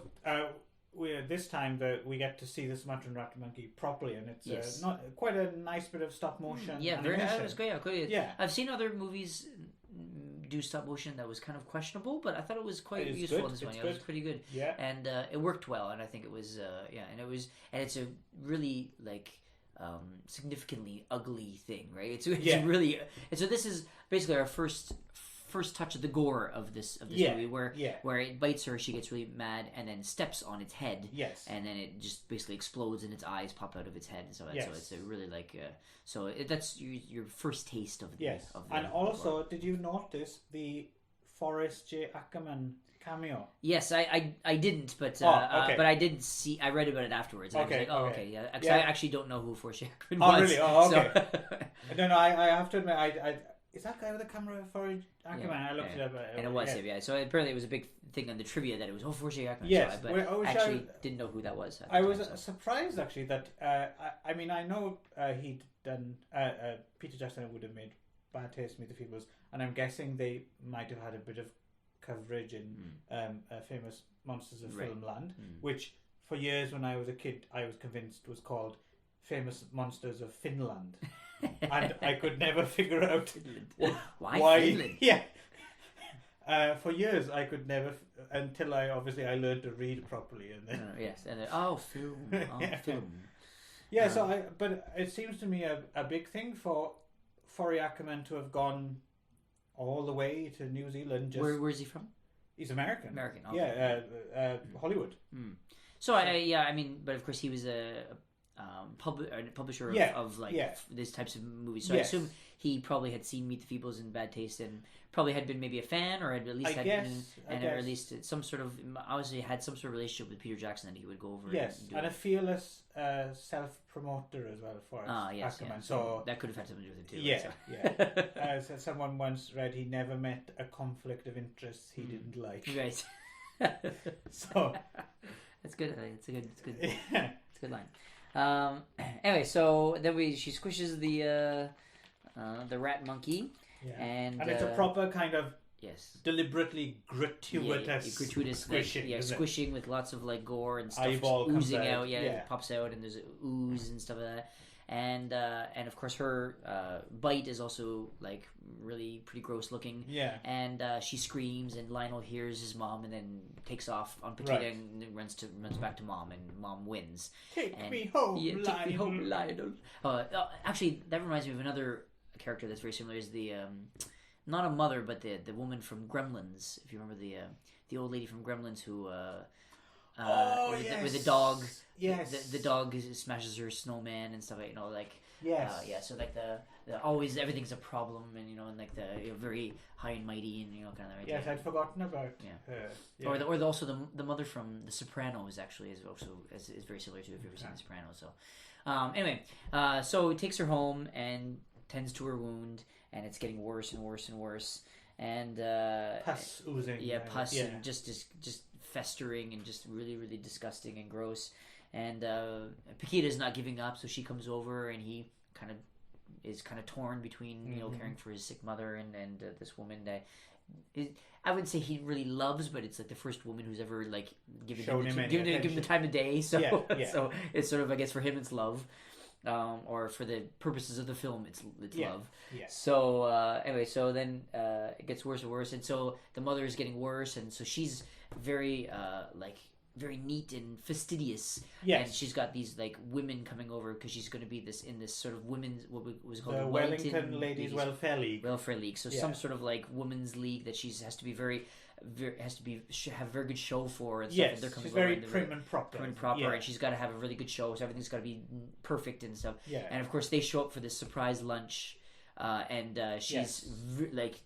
S2: this time we get to see the Sumatran rat monkey properly, and it's not quite a nice bit of stop motion.
S1: That was great. Yeah, I've seen other movies do stop motion that was kind of questionable, but I thought it was quite useful in this one. It was pretty good.
S2: Yeah,
S1: and it worked well, and I think it was and it's a really significantly ugly thing, right? It's really, and so this is basically our first touch of the gore of this movie, where it bites her, she gets really mad, and then steps on its head, and then it just basically explodes, and its eyes pop out of its head, so it's a really that's your first taste of the
S2: and also gore. Did you notice the Forrest J. Ackerman cameo?
S1: Yes, I didn't, but but I did see. I read about it afterwards. And I was like, okay, yeah. Because I actually don't know who Forrest J. Ackerman was.
S2: Oh, really? Oh, okay. So. No, I have to admit, I is that guy with the camera Forrest Ackerman? I looked it up.
S1: And it was him, So apparently it was a big thing on the trivia that it was Forrest J. Ackerman.
S2: Yes,
S1: but I actually didn't know who that was.
S2: I was surprised actually that I mean I know he'd done Peter Jackson would have made Bad Taste, Meet the Feebles, and I'm guessing they might have had a bit of coverage in Famous Monsters of Filmland, which for years when I was a kid I was convinced was called Famous Monsters of Finland. And I could never figure out
S1: why Finland?
S2: Yeah. For years I could never until I learned to read properly, and then
S1: film.
S2: Yeah, so but it seems to me a big thing for for Ackerman to have gone all the way to New Zealand.
S1: Where is he from?
S2: He's American.
S1: American. Okay.
S2: Yeah, Hollywood.
S1: So I mean, but of course he was a publisher of these types of movies. So I assume he probably had seen Meet the Feebles in bad taste and probably had been maybe a fan, or had at least or at least some sort of, obviously had some sort of relationship with Peter Jackson that he would go over.
S2: Yes, and a fearless self-promoter as well for Ackerman.
S1: Yeah. So that could have had something to do with it too.
S2: Yeah. So someone once read he never met a conflict of interest he didn't like.
S1: Right.
S2: So
S1: that's good. I think it's good. Yeah. It's a good line. Anyway, so then she squishes the rat monkey, and
S2: it's a proper kind of deliberately gratuitous
S1: squishing, squishing with lots of like gore and stuff
S2: eyeball
S1: oozing out. It pops out, and there's ooze and stuff like that. And of course her bite is also like really pretty gross looking. Yeah. And she screams, and Lionel hears his mom, and then takes off on Paquita and runs back to mom, and mom wins.
S2: Take me home, Lionel.
S1: Take me home, Lionel. Actually, that reminds me of another character that's very similar. Is the not a mother, but the woman from Gremlins. If you remember the old lady from Gremlins who. With the dog. Yes. The dog smashes her snowman and stuff, like. Yes. So like the always everything's a problem, and and like the very high and mighty, and kind of. Right,
S2: yes, I'd forgotten about her. Yeah.
S1: Or also the mother from The Sopranos actually is very similar to, if you've ever seen The Sopranos. So, anyway, so he takes her home and tends to her wound, and it's getting worse and worse and worse, and
S2: pus oozing.
S1: Pus and just festering and just really, really disgusting and gross. And Paquita's not giving up, so she comes over, and he is kind of torn between caring for his sick mother and this woman that I wouldn't say he really loves, but it's like the first woman who's ever like given him the time of day. So so it's sort of, I guess, for him it's love. Or for the purposes of the film, it's love. Yeah. So anyway, so then it gets worse and worse, and so the mother is getting worse, and so she's very very neat and fastidious. Yes. And she's got these like women coming over because she's going to be in this sort of women's, what was called
S2: the Wellington Ladies Welfare League.
S1: Welfare League. So some sort of like women's league that she has to be have a very good show for, and stuff.
S2: Yes, and they're coming she's very prim and proper.
S1: And she's got to have a really good show, so everything's got to be perfect and stuff. Yeah. And of course, they show up for this surprise lunch, and she's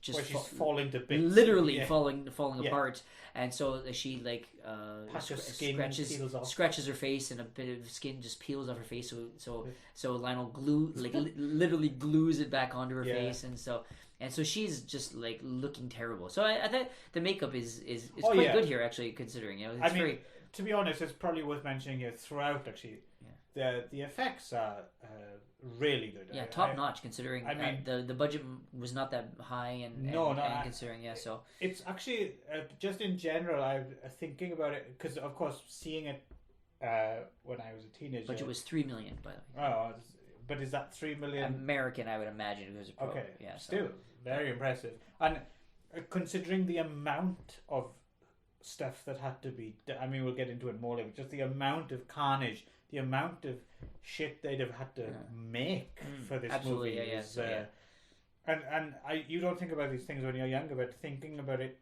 S1: just
S2: she's falling to bits,
S1: literally falling apart. And so she scratches her face, and a bit of skin just peels off her face. So Lionel literally glues it back onto her face, and so she's just like looking terrible. So I thought the makeup is quite good here, actually, considering
S2: to be honest, it's probably worth mentioning here throughout. Actually, the effects are really good.
S1: Yeah, top notch considering. The budget was not that high, and considering so
S2: it's actually just in general. I'm thinking about it because, of course, seeing it when I was a teenager.
S1: Budget was $3 million, by the way.
S2: Oh, but is that $3 million
S1: American? I would imagine it was
S2: okay. Yeah, still very impressive, and considering the amount of stuff that had to be. We'll get into it more later. Just the amount of carnage. The amount of shit they'd have had to make for this movie is, and you don't think about these things when you're younger, but thinking about it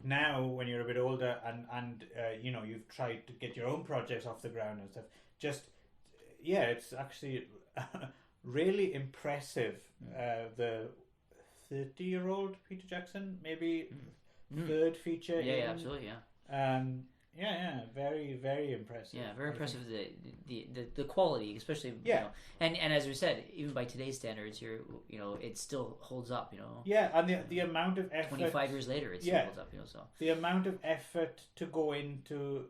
S2: now when you're a bit older and you've tried to get your own projects off the ground and stuff. It's actually really impressive. The 30-year-old Peter Jackson, maybe third feature.
S1: Yeah, absolutely. Yeah.
S2: Very, very impressive.
S1: Yeah, very impressive. The quality, especially. And as we said, even by today's standards, it still holds up.
S2: Yeah, and the amount of effort.
S1: 25 years later, it still holds up. So
S2: the amount of effort to go into,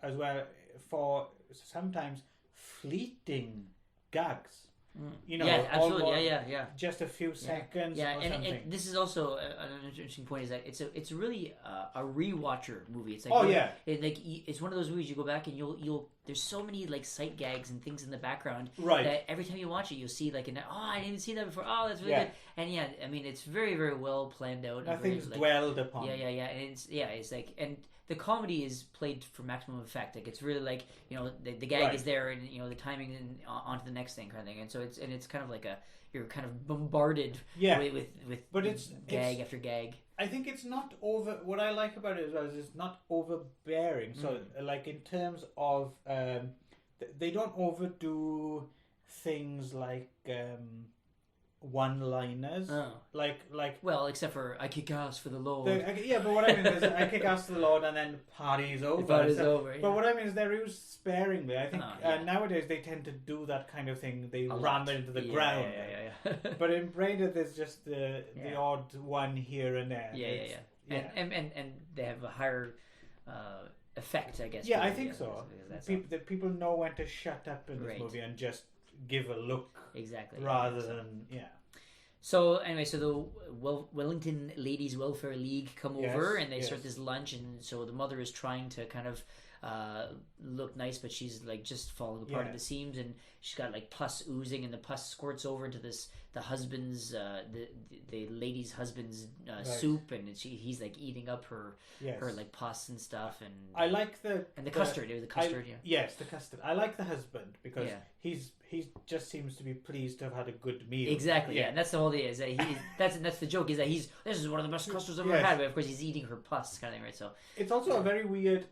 S2: as well, for sometimes fleeting gags.
S1: Absolutely. Yeah.
S2: Just a few seconds.
S1: Yeah,
S2: or something.
S1: And this is also an interesting point. Is that it's really a rewatcher movie. It's like it's one of those movies you go back and you'll there's so many like sight gags and things in the background that every time you watch it you'll see like I didn't see that before. Oh, that's really good. And it's very, very well planned out.
S2: Nothing's dwelled upon.
S1: Yeah, and it's like, and the comedy is played for maximum effect. Like it's really like the gag is there, and the timing and on to the next thing kind of thing. And so it's kind of like you're kind of bombarded with gag after gag.
S2: I think it's not over. What I like about it as well is it's not overbearing. So like in terms of they don't overdo things like one-liners. Like
S1: well, except for I kick ass for the Lord.
S2: But what I mean is I kick ass for the Lord and then the party's over.
S1: The party's over. Yeah.
S2: But what I mean is they're used sparingly. I think nowadays they tend to do that kind of thing. They ram it into the ground.
S1: Yeah.
S2: But in Braindead, there's just the odd one here and there.
S1: Yeah. And they have a higher effect, I guess.
S2: Yeah, I think so. People know when to shut up in this movie and just give a look.
S1: Exactly.
S2: Rather than
S1: So anyway, so the Wellington Ladies Welfare League come over and they start this lunch, and so the mother is trying to kind of look nice, but she's like just falling apart at the seams, and she's got like pus oozing, and the pus squirts over into the husband's the lady's husband's soup, and he's like eating up her like pus and stuff, and
S2: I like the
S1: custard. It was the custard.
S2: Yes, the custard. I like the husband because he just seems to be pleased to have had a good meal.
S1: Exactly. Yeah, and that's the whole thing. Is that that's the joke, is that this is one of the best custards I've ever had. But of course, he's eating her pus kind of thing, right? So
S2: it's also a very weird.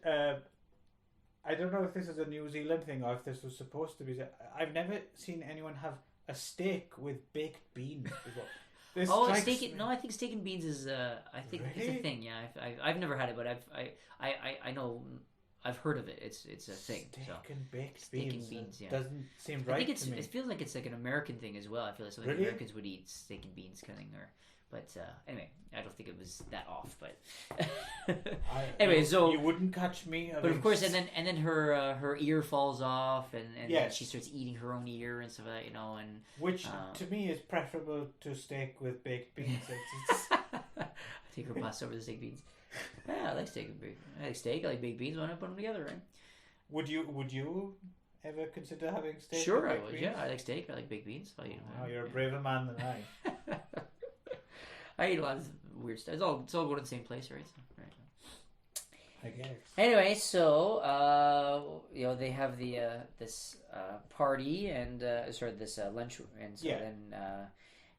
S2: I don't know if this is a New Zealand thing or if this was supposed to be. I've never seen anyone have a steak with baked beans before.
S1: Steak. No, I think steak and beans is. I think it's a thing. Yeah, I've never had it, but I know. I've heard of it. It's a thing.
S2: Steak and baked
S1: steak and beans. Yeah,
S2: doesn't seem right.
S1: I think
S2: to me.
S1: It feels like it's like an American thing as well. I feel like some Americans would eat steak and beans kind of thing. But anyway, I don't think it was that off. But anyway, so
S2: you wouldn't catch me.
S1: But of course, and then her ear falls off, and then she starts eating her own ear and stuff like that, and
S2: which to me is preferable to steak with baked beans.
S1: I take her pus over the steak beans. Yeah, I like steak and beans. I like steak. I like baked beans. Why not put them together, right?
S2: Would you ever consider having steak?
S1: Sure, I would. Yeah, I like steak. I like baked beans.
S2: You're a braver man than I.
S1: I eat a lot of weird stuff. It's all going to the same place, right?
S2: I guess.
S1: Anyway, so they have this party and this lunch, and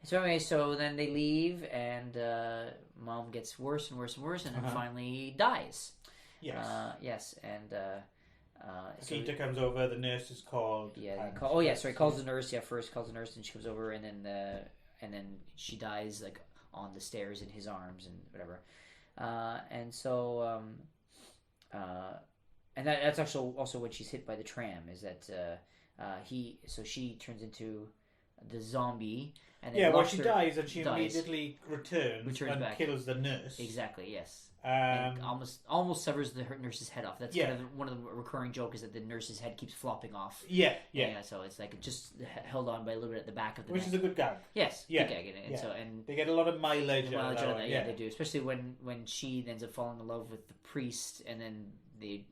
S1: so then so then they leave, and mom gets worse and worse and worse, and then finally dies.
S2: Yes.
S1: Yes, and
S2: Akita comes over. The nurse is called.
S1: Calls the nurse. Yeah, first calls the nurse, and she comes over, and then she dies like on the stairs in his arms and whatever, and so and that's actually also when she's hit by the tram. Is that she turns into the zombie, and then
S2: she dies, and she immediately returns and
S1: back.
S2: Kills the nurse.
S1: Exactly. Yes. And almost severs her nurse's head off. That's kind of one of the recurring jokes, is that the nurse's head keeps flopping off.
S2: Yeah.
S1: So it's like just held on by a little bit at the back of the
S2: neck. Which is a good gag.
S1: Yes, good gag. And so
S2: they get a lot of mileage out of that.
S1: Yeah, they do. Especially when she ends up falling in love with the priest, and then they,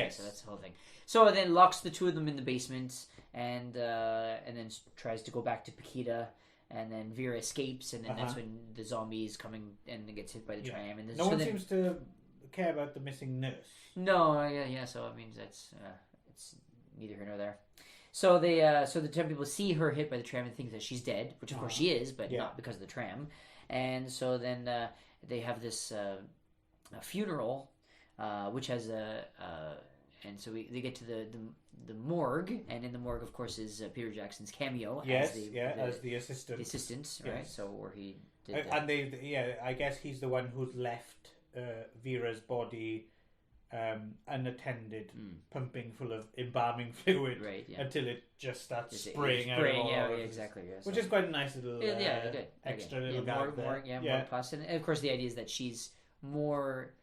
S1: so that's the whole thing. So then locks the two of them in the basement, and then tries to go back to Paquita. And then Vera escapes, and then that's when the zombie is coming and gets hit by the tram. And
S2: no one seems to care about the missing nurse.
S1: No, so it means that's it's neither here nor there. So the 10 people see her hit by the tram and think that she's dead, which of course she is, but not because of the tram. And so then they have this
S2: funeral,
S1: which has and so they get to the morgue, and in the morgue, of course, is Peter Jackson's cameo as the assistant. The assistant, right? Yes. So where he did that.
S2: And I guess he's the one who's left Vera's body unattended, pumping full of embalming fluid, until it just starts spraying out.
S1: Exactly. Yeah,
S2: which is quite a nice little extra little gag there.
S1: More plus, and of course the idea is that she's more.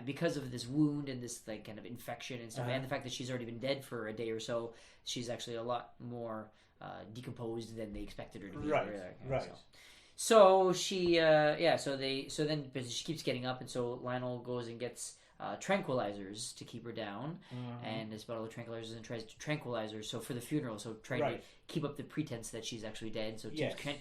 S1: Because of this wound and this like kind of infection and stuff, and the fact that she's already been dead for a day or so, she's actually a lot more decomposed than they expected her to be.
S2: Right.
S1: So she, but she keeps getting up, and so Lionel goes and gets tranquilizers to keep her down, and this bottle of tranquilizers and tries to tranquilize her. So for the funeral, so trying to keep up the pretense that she's actually dead. So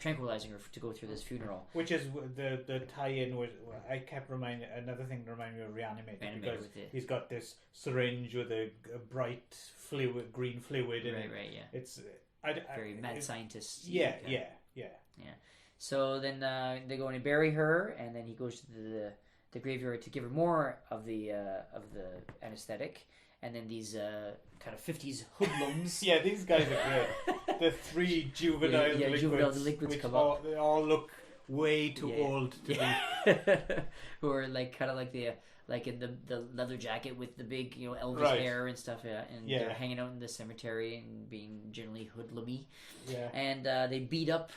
S1: tranquilizing her to go through this funeral.
S2: Which is the tie-in with I kept reminding another thing to remind me of Reanimated because he's got this syringe with a bright green fluid in it.
S1: Right.
S2: It's
S1: very mad scientist.
S2: Yeah.
S1: So then they go and bury her, and then he goes to the graveyard to give her more of the anesthetic, and then these kind of 50s hoodlums.
S2: Yeah, these guys are great. The three juvenile
S1: liquids come up.
S2: They all look way too old to be.
S1: Who are like kind of like the like in the leather jacket with the big Elvis hair and stuff, and they're hanging out in the cemetery and being generally hoodlummy. Yeah, and they beat up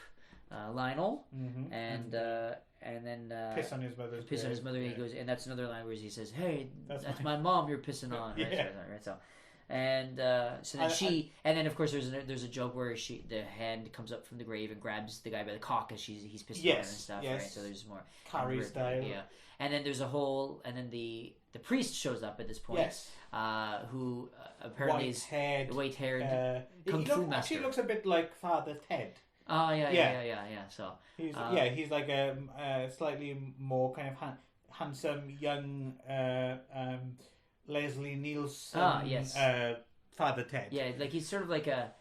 S1: Lionel, and then
S2: piss on his mother.
S1: He goes, and that's another line where he says, "Hey, that's my mom. You're pissing on." Right. So, and so then and then of course there's a joke where the hand comes up from the grave and grabs the guy by the cock as he's pissing on her and stuff. Right. So there's more
S2: Carrie style.
S1: Yeah. And then there's and then the priest shows up at this point.
S2: Yes.
S1: Who apparently is white-haired kung fu master.
S2: Actually looks a bit like Father Ted.
S1: Oh yeah. So
S2: he's like a slightly more kind of handsome young Leslie Nielsen.
S1: Yes.
S2: Father Ted.
S1: Yeah, like he's sort of like a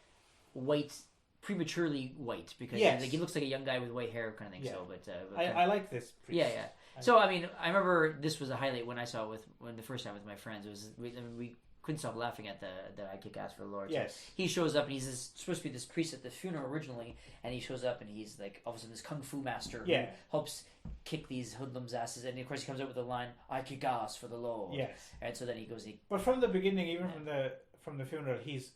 S1: white, prematurely white because he looks like a young guy with white hair kind of thing.
S2: Yeah.
S1: So,
S2: I like this priest.
S1: Yeah. So I mean, I remember this was a highlight when I saw it when the first time with my friends. It was we couldn't stop laughing at that I kick ass for the Lord.
S2: Yes.
S1: So he shows up and he's supposed to be this priest at the funeral originally, and he shows up and he's like all of a sudden this kung fu master who helps kick these hoodlums' asses, and of course he comes up with the line, "I kick ass for the Lord."
S2: Yes.
S1: And so then he goes.
S2: But from the beginning, even from the funeral, he's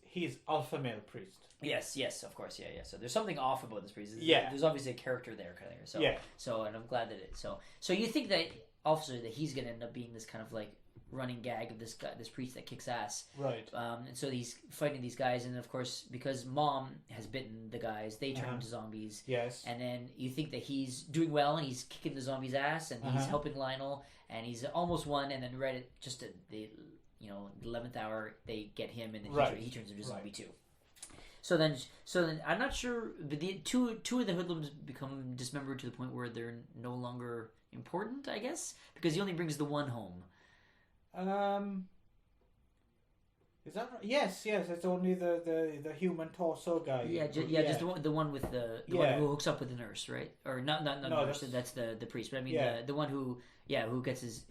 S2: alpha male priest.
S1: Yes, of course, yeah. So there's something off about this priest. There's obviously a character there, kind of. So and I'm glad that So you think that officer that he's gonna end up being this kind of like running gag of this guy, this priest that kicks ass,
S2: right?
S1: And so he's fighting these guys, and of course because Mom has bitten the guys, they turn into zombies.
S2: Yes.
S1: And then you think that he's doing well, and he's kicking the zombies' ass, and he's helping Lionel, and he's almost won, and then right at just at the 11th hour they get him, and then he turns into zombie too. So then I'm not sure, but the two of the hoodlums become dismembered to the point where they're no longer important, I guess, because he only brings the one home.
S2: Is that right? Yes. It's only the human torso guy.
S1: Just the one with the one who hooks up with the nurse, right? Or not the nurse. That's the priest. But I mean the one who gets his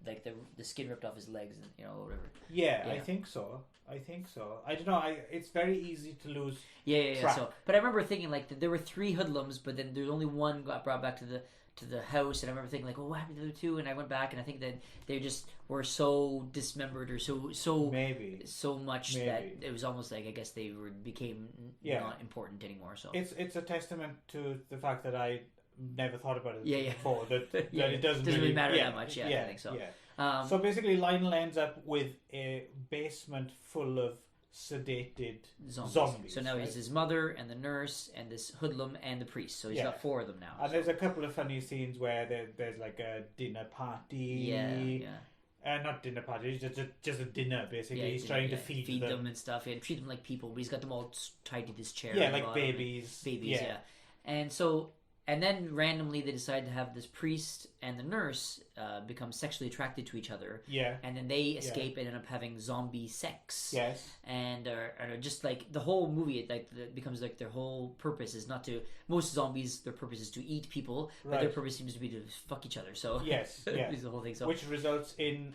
S1: like the skin ripped off his legs and whatever.
S2: Yeah, I think so. I don't know. It's very easy to lose.
S1: Yeah. So, but I remember thinking like there were 3 hoodlums, but then there's only one got brought back to the house, and I remember thinking like, well, what happened to the other 2? And I went back and I think that they just were so dismembered or so much that it was almost like I guess they became not important anymore. So
S2: it's a testament to the fact that I never thought about it before that it doesn't
S1: really matter that much. I think so.
S2: So basically, Lionel ends up with a basement full of sedated zombies.
S1: So now he's his mother and the nurse and this hoodlum and the priest. So he's got 4 of them now.
S2: And there's a couple of funny scenes where there's like a dinner party. Not dinner party. It's just a dinner basically. He's trying to feed them
S1: and stuff and treat them like people, but he's got them all tied to this chair.
S2: Yeah, like babies.
S1: Yeah. And so. And then randomly they decide to have this priest and the nurse become sexually attracted to each other. Yeah. And then they escape and end up having zombie sex.
S2: Yes.
S1: And are just like the whole movie, it becomes like their whole purpose is not to. Most zombies, their purpose is to eat people, but their purpose seems to be to fuck each other. So
S2: yes,
S1: is the whole thing. So
S2: which results in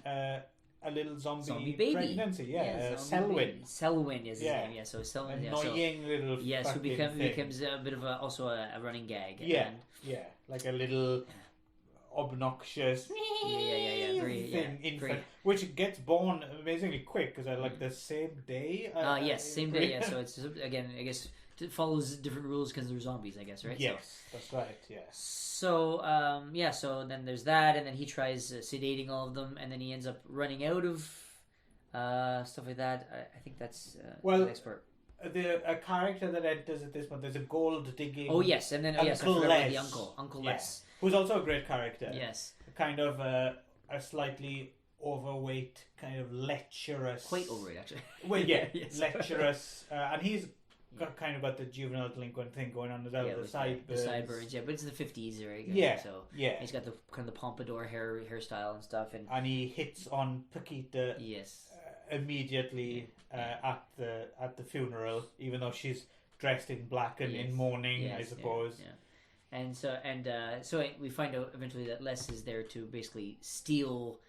S2: a little zombie
S1: baby
S2: pregnancy. Selwyn.
S1: Selwyn is his name. Yeah, so Selwyn.
S2: Annoying little.
S1: Yes, who becomes a bit of also a running gag.
S2: Like a little obnoxious infant, which gets born amazingly quick because like the same day.
S1: Same day. Yeah, so it's again, I guess it follows different rules because they're zombies, I guess, right?
S2: Yes, that's right. Yeah.
S1: So so then there's that, and then he tries sedating all of them, and then he ends up running out of stuff like that. I think that's the next part.
S2: A character that enters at this point, there's a gold digging.
S1: Oh yes, and then I forgot about the Uncle Les,
S2: who's also a great character.
S1: Yes,
S2: kind of a slightly overweight, kind of lecherous.
S1: Quite overweight, actually.
S2: Well, yeah,
S1: Yes.
S2: lecherous, and he's kind of got the juvenile delinquent thing going on as well. The sideburns.
S1: The sideburns, yeah, but it's the 50s, right?
S2: Yeah,
S1: so
S2: yeah.
S1: he's got the kind of the pompadour hairstyle and stuff, and
S2: he hits on Paquita.
S1: Yes.
S2: Immediately at the funeral, even though she's dressed in black and in mourning, I suppose.
S1: Yeah. And so we find out eventually that Les is there to basically steal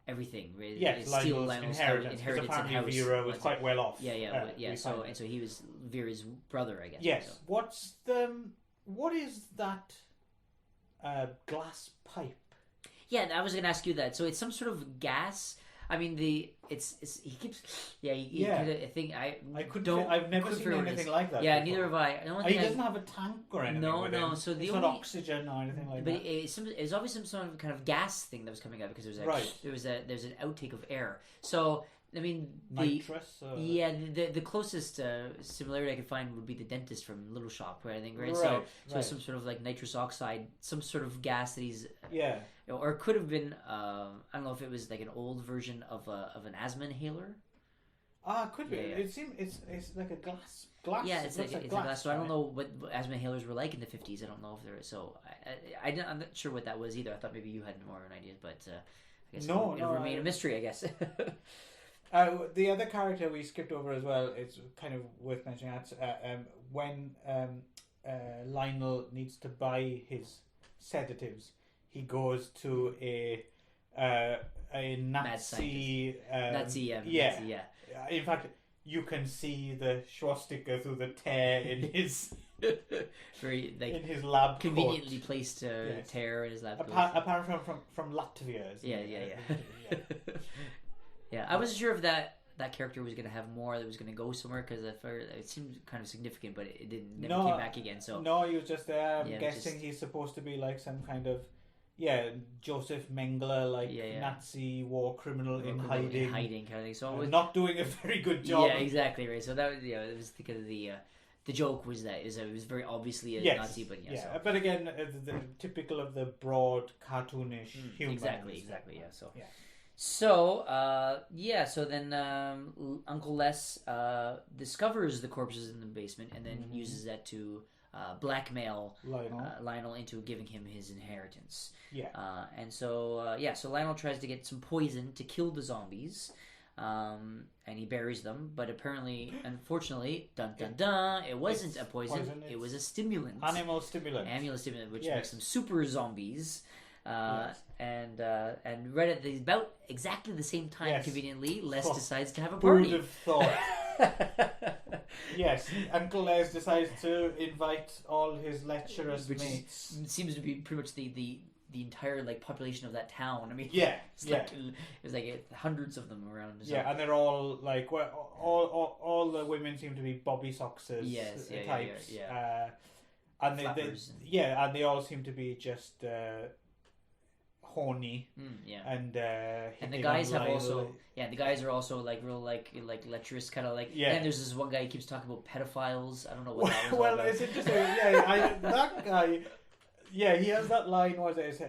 S1: everything. Right?
S2: Yes,
S1: steal
S2: Lionel's inheritance. Because apparently Vera was quite well off.
S1: Yeah. So he was Vera's brother, I guess.
S2: Yes. So. What is that glass pipe?
S1: Yeah, I was going to ask you that. So it's some sort of gas. I mean, he keeps. I think
S2: I've never seen anything like that.
S1: Yeah,
S2: before.
S1: neither have I.
S2: He doesn't have a tank or anything.
S1: No. So
S2: it's not oxygen or anything like that.
S1: But it's obviously some sort of kind of gas thing that was coming out because there's an outtake of air. So I mean,
S2: nitrous.
S1: The closest similarity I could find would be the dentist from Little Shop, right? I think, right? So some sort of like nitrous oxide, some sort of gas that he's or it could have been I don't know if it was like an old version of an asthma inhaler.
S2: It could be. It seems it's like a glass.
S1: Yeah, it's like a glass. So I don't know what asthma inhalers were like in the 50s. I don't know if they're so. I'm not sure what that was either. I thought maybe you had more of an idea, but I guess it'll remain a mystery. I guess.
S2: The other character we skipped over as well, it's kind of worth mentioning that when Lionel needs to buy his sedatives, he goes to a Nazi.
S1: Nazi.
S2: In fact, you can see the swastika through the tear in his
S1: very
S2: in his lab
S1: conveniently
S2: coat.
S1: Placed tear in his lab.
S2: Apparently from Latvia.
S1: Yeah. Yeah, I wasn't sure if that character was going to have more, that was going to go somewhere, because it seemed kind of significant, but it never came back again. So
S2: no, he was just there. I'm guessing he's supposed to be like some kind of Joseph Mengele, Nazi war criminal in hiding
S1: kind of thing. So
S2: not doing a very good job.
S1: Yeah, exactly right. So that was it was because the joke was that it was very obviously a Nazi, but
S2: but again, the typical of the broad cartoonish humor.
S1: Exactly. Yeah. So so then Uncle Les discovers the corpses in the basement and then uses that to blackmail Lionel into giving him his inheritance. So Lionel tries to get some poison to kill the zombies, and he buries them. But apparently, unfortunately, it wasn't a poison. It was a stimulant.
S2: Animal stimulant,
S1: which makes them super zombies. And right at about exactly the same time, conveniently, Les decides to have a party.
S2: Who would have thought? Yes, Uncle Les decides to invite all his lecherous mates.
S1: Seems to be pretty much the entire population of that town. I mean, it was like hundreds of them around. So.
S2: Yeah, and they're all like all the women seem to be Bobby Soxers types. And they all seem to be just. Horny, and
S1: the guys have also the guys are also real lecherous kind of and there's this one guy who keeps talking about pedophiles. I don't know what that was.
S2: Well, it's interesting. That guy. Yeah, he has that line. Was it?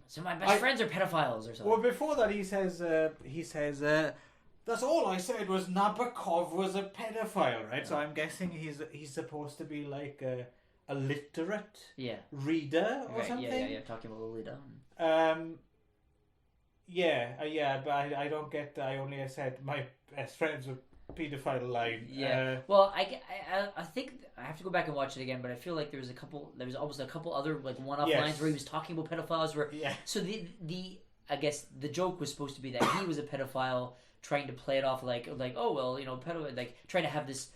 S1: So my best friends are pedophiles or something.
S2: Well, before that, he says that's all I said was Nabokov was a pedophile, right? So I'm guessing he's supposed to be like a literate reader or something.
S1: Yeah, talking about Lolita.
S2: But I don't get. I only said my best friends were pedophile line.
S1: Well, I think I have to go back and watch it again, but I feel like there was almost a couple other one-off lines where he was talking about pedophiles. So the I guess the joke was supposed to be that he was a pedophile, trying to play it off like oh well, trying to have this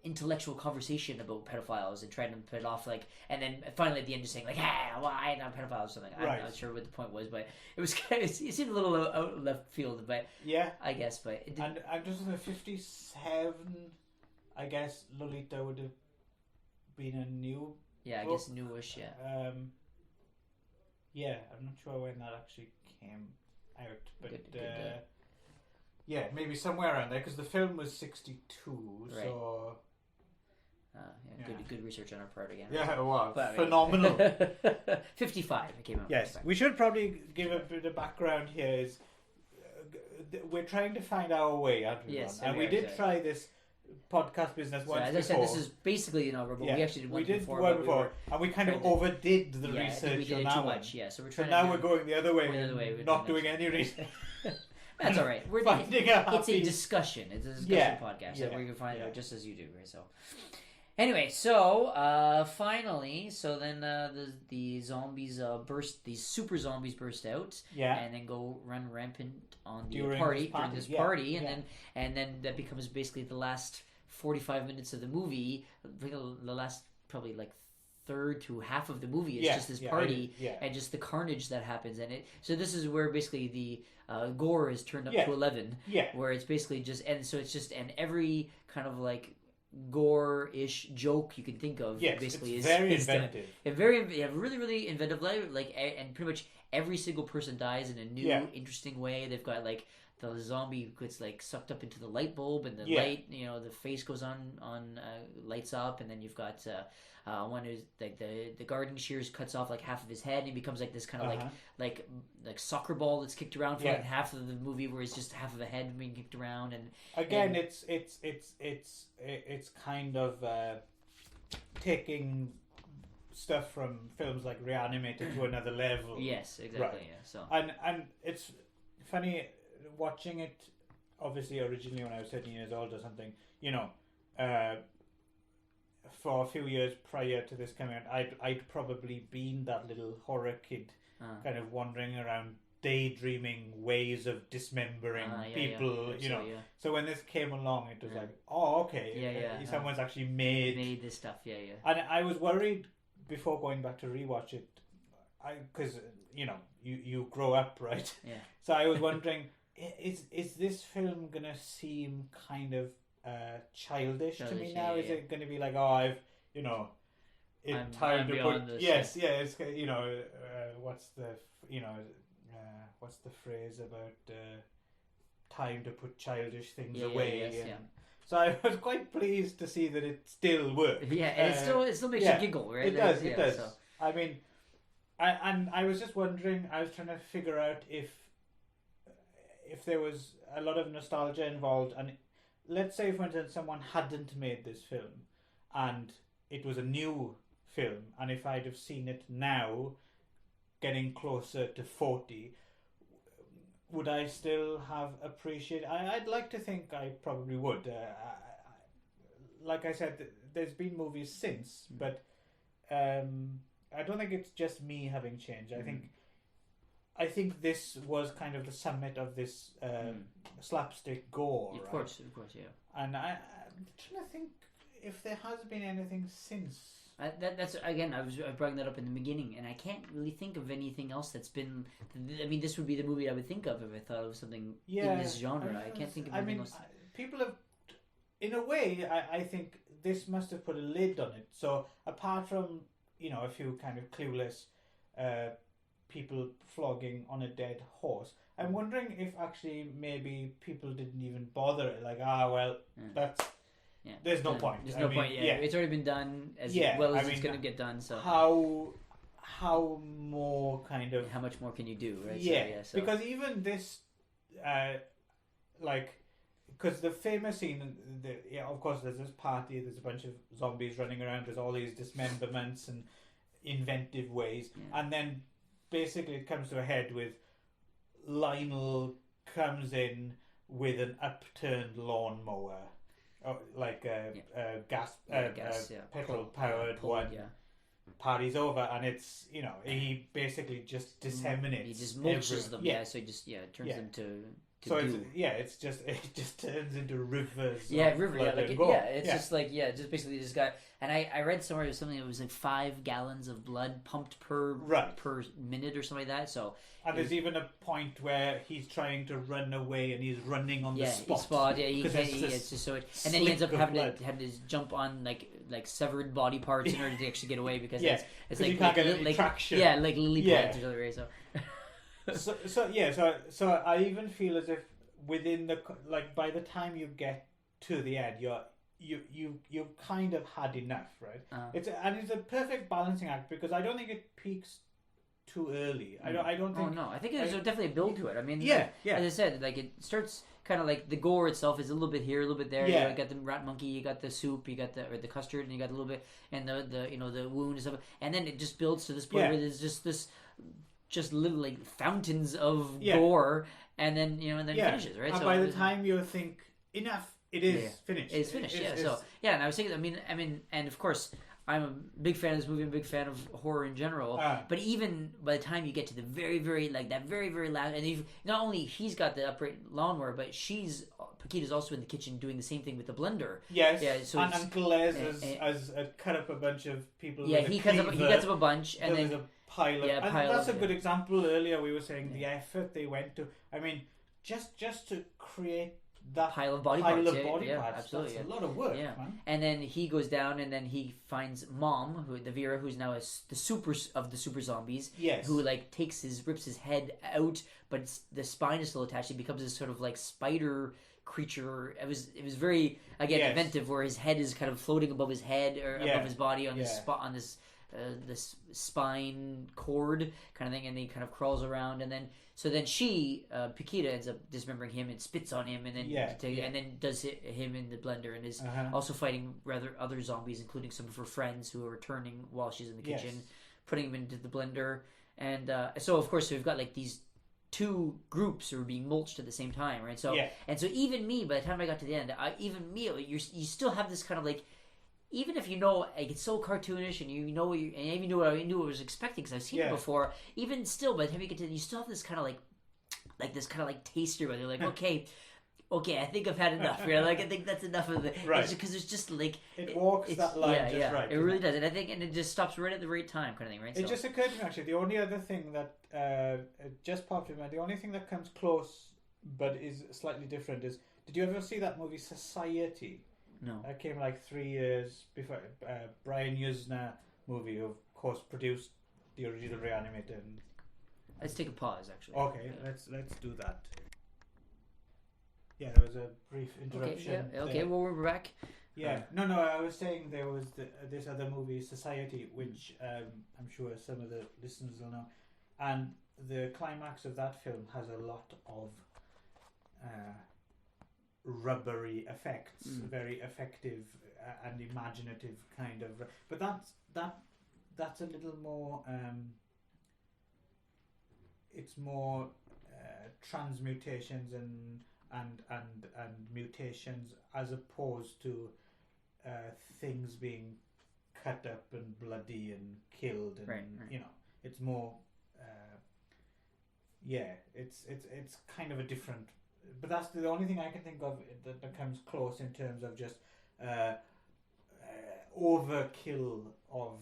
S1: intellectual conversation about pedophiles and trying to put it off and then finally at the end just saying I'm not a pedophile or something. I'm not sure what the point was, but it was it seemed a little out of left field, but I guess. But it didn't...
S2: and I'm just in the 57. I guess Lolita would have been a new.
S1: I guess newish.
S2: I'm not sure when that actually came out, but. Maybe somewhere around there, because the film was 62, so
S1: Good research on our part again.
S2: Yeah, it was.
S1: But,
S2: phenomenal.
S1: 55 it came out.
S2: Yes, we should probably give a bit of background here. Is we're trying to find our way, aren't we?
S1: Yes,
S2: and we did try this podcast business once
S1: as
S2: before.
S1: I said, this is basically but we actually did one before.
S2: And we kind of overdid the research
S1: we did
S2: on
S1: it
S2: that
S1: too
S2: one.
S1: much. Yeah, so
S2: we're going the other way, not doing any research.
S1: That's all right. It's a discussion. It's a discussion podcast. So we can find out just as you do, right? So, anyway, so finally, then the zombies burst. These super zombies burst out, and then go run rampant on the during this party, and then that becomes basically the last 45 minutes of the movie. The last probably like third to half of the movie is just this party and just the carnage that happens in it. So this is where basically the gore is turned up to 11, where it's basically just, and so it's just, and every kind of like gore-ish joke you can think of basically
S2: it's very inventive.
S1: Really, really inventive. Like, and pretty much every single person dies in a new, interesting way. They've got like the zombie gets like sucked up into the light bulb, and the light, the face goes on lights up, and then you've got one who's like the gardening shears cuts off like half of his head, and he becomes like this kind of like soccer ball that's kicked around for like half of the movie, where it's just half of a head being kicked around. And
S2: again, it's kind of taking stuff from films like Reanimated to another level.
S1: Yes, exactly. Yeah. So
S2: and it's funny watching it. Obviously, originally when I was 13 years old or something, for a few years prior to this coming out, I'd probably been that little horror kid, kind of wandering around, daydreaming ways of dismembering people. So when this came along, it was like, oh, okay, someone's actually made
S1: this stuff.
S2: And I was worried before going back to rewatch it, because you grow up, right?
S1: Yeah.
S2: So I was wondering, is this film gonna seem kind of childish to me now? Is it going to be like, oh, I've it's time to put it's what's the phrase about time to put childish things away? So I was quite pleased to see that it still worked.
S1: Yeah, and it still makes you giggle, right?
S2: It does. So. I mean, I was just wondering. I was trying to figure out if there was a lot of nostalgia involved, and let's say, for instance, someone hadn't made this film and it was a new film, and if I'd have seen it now, getting closer to 40, would I still have appreciated? I'd like to think I probably would. Like I said, there's been movies since, but I don't think it's just me having changed. I think this was kind of the summit of this slapstick gore.
S1: Of course, yeah.
S2: And I'm trying to think if there has been anything since.
S1: That's again, I was bringing that up in the beginning, and I can't really think of anything else that's been. I mean, this would be the movie I would think of if I thought of something in this genre. I can't think of anything else.
S2: People have, in a way, I think this must have put a lid on it. So apart from a few kind of clueless people flogging on a dead horse, I'm wondering if actually maybe people didn't even bother. Like, that's. Yeah. There's no point.
S1: There's no point. Yeah. It's already been done as well as it's going to get done. So how more kind of how much more can you do, right?
S2: Yeah. So. Because even this, because the famous scene, of course, there's this party. There's a bunch of zombies running around. There's all these dismemberments and inventive ways, and then basically it comes to a head with Lionel comes in with an upturned lawnmower. Like a gas petrol powered one. Party's over, and it's he basically just disseminates.
S1: He just mulches them. So he just turns them to
S2: so it just turns into rivers.
S1: It's just like just basically this guy. And I read somewhere it was something that was like 5 gallons of blood pumped per minute or something like that. So
S2: there's even a point where he's trying to run away and he's running on the spot.
S1: It's just so and then he ends up having to jump on like severed body parts in order to actually get away because it's like
S2: you can't get any traction.
S1: Like lily pads or something. So.
S2: So I even feel as if within the by the time you get to the end, you've kind of had enough, right? It's a perfect balancing act because I don't think it peaks too early. I don't think.
S1: Oh no, I think there's definitely a build to it. I mean,
S2: yeah.
S1: As I said, like it starts kind of like the gore itself is a little bit here, a little bit there.
S2: Yeah.
S1: You got the rat monkey, you got the soup, you got the custard, and you got a little bit and the wound and stuff. And then it just builds to this point where there's just this little like fountains of gore, and then finishes, right?
S2: And
S1: so
S2: by the time you think enough, it is finished.
S1: It's finished. So and I was thinking. I mean, and of course, I'm a big fan of this movie. I'm a big fan of horror in general. But even by the time you get to the very, very very last, and not only he's got the upright lawnmower, but Paquita's also in the kitchen doing the same thing with the blender.
S2: Yes. Yeah. So and Uncle Les has cut up a bunch of people.
S1: Yeah, he cuts up a bunch, and then
S2: a pile of. And that's a good example. Earlier we were saying the effort they went to. I mean, just to create that
S1: pile of body parts. Absolutely.
S2: That's a lot of work, man.
S1: And then he goes down, and then he finds Mom, the Vera, who's now the super of the super zombies.
S2: Yes.
S1: Who like rips his head out, but the spine is still attached. He becomes this sort of like spider creature. It was very inventive, where his head is kind of floating above his head or above his body on this spot on this spine cord kind of thing, and he kind of crawls around, and then she Paquita ends up dismembering him and spits on him, and then and then does him in the blender, and is also fighting other zombies, including some of her friends who are returning while she's in the kitchen, putting him into the blender, and so of course we've got like these two groups who are being mulched at the same time, right? So and so even me, by the time I got to the end, you still have this kind of like. Even if like it's so cartoonish, and and I even knew what I was expecting because I've seen it before. Even still, by the time you get to, you still have this kind of like this kind of like taster where they're like, okay, I think I've had enough. Right? Like I think that's enough of the right. Because it's just like
S2: it walks that line just right.
S1: It really does, and I think it just stops right at the right time, kind of thing, right?
S2: It just occurred to me actually. The only other thing that just popped in my mind, the only thing that comes close but is slightly different is, did you ever see that movie Society?
S1: No.
S2: That came like 3 years before. Brian Yuzna movie, who of course produced the original Reanimator.
S1: Let's take a pause, actually.
S2: Okay, let's do that. Yeah, there was a brief interruption.
S1: Okay, well, we're back.
S2: Yeah, no, I was saying there was this other movie, Society, which I'm sure some of the listeners will know, and the climax of that film has a lot of rubbery effects, very effective and imaginative kind of. But that's a little more. It's more transmutations and mutations as opposed to things being cut up and bloody and killed, and
S1: right.
S2: it's more. It's kind of a different. But that's the only thing I can think of that comes close in terms of just overkill of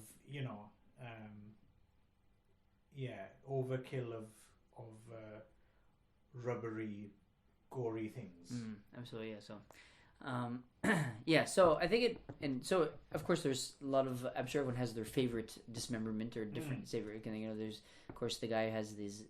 S2: overkill of rubbery, gory things.
S1: Absolutely, yeah. So, so I think so of course there's a lot of. I'm sure everyone has their favorite dismemberment or different favorite. There's of course the guy who has these.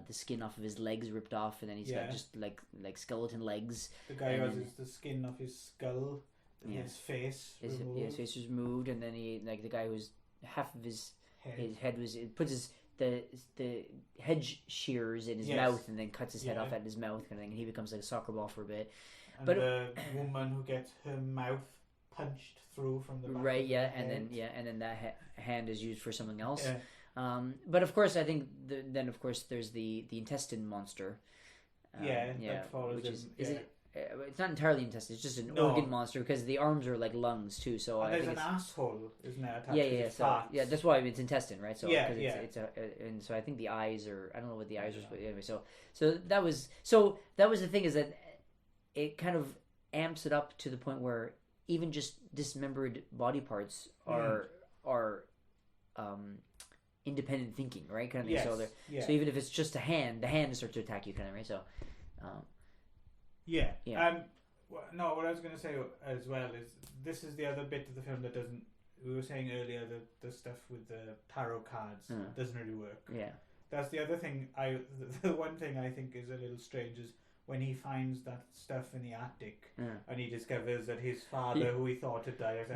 S1: The skin off of his legs ripped off, and then he's got just like skeleton legs.
S2: The guy who has the skin off his skull, his face removed.
S1: His face was removed, and then he the guy who's half of his head was puts the hedge shears in his mouth, and then cuts his head off at his mouth, kind of thing, and he becomes like a soccer ball for a bit.
S2: And the woman who gets her mouth punched through from the back
S1: right,
S2: of the head.
S1: and then that hand is used for something else. Yeah. But of course, I think then of course there's the intestine monster.
S2: That follows
S1: it's not entirely intestine; it's just an organ monster because the arms are like lungs too. So
S2: and
S1: I
S2: there's
S1: think
S2: an asshole, isn't there? Attached to
S1: so that's why it's intestine, right? So
S2: it's
S1: and so I think the eyes are. I don't know what the eyes are, but anyway. So that was the thing, is that it kind of amps it up to the point where even just dismembered body parts are independent thinking, right? Kind of thing.
S2: Yes,
S1: so even if it's just the hand starts to attack you, kind of, right? So,
S2: no, what I was going to say as well is this is the other bit of the film that doesn't. We were saying earlier that the stuff with the tarot cards doesn't really work.
S1: Yeah,
S2: that's the other thing. The one thing I think is a little strange is when he finds that stuff in the attic and he discovers that his father, who he thought had died,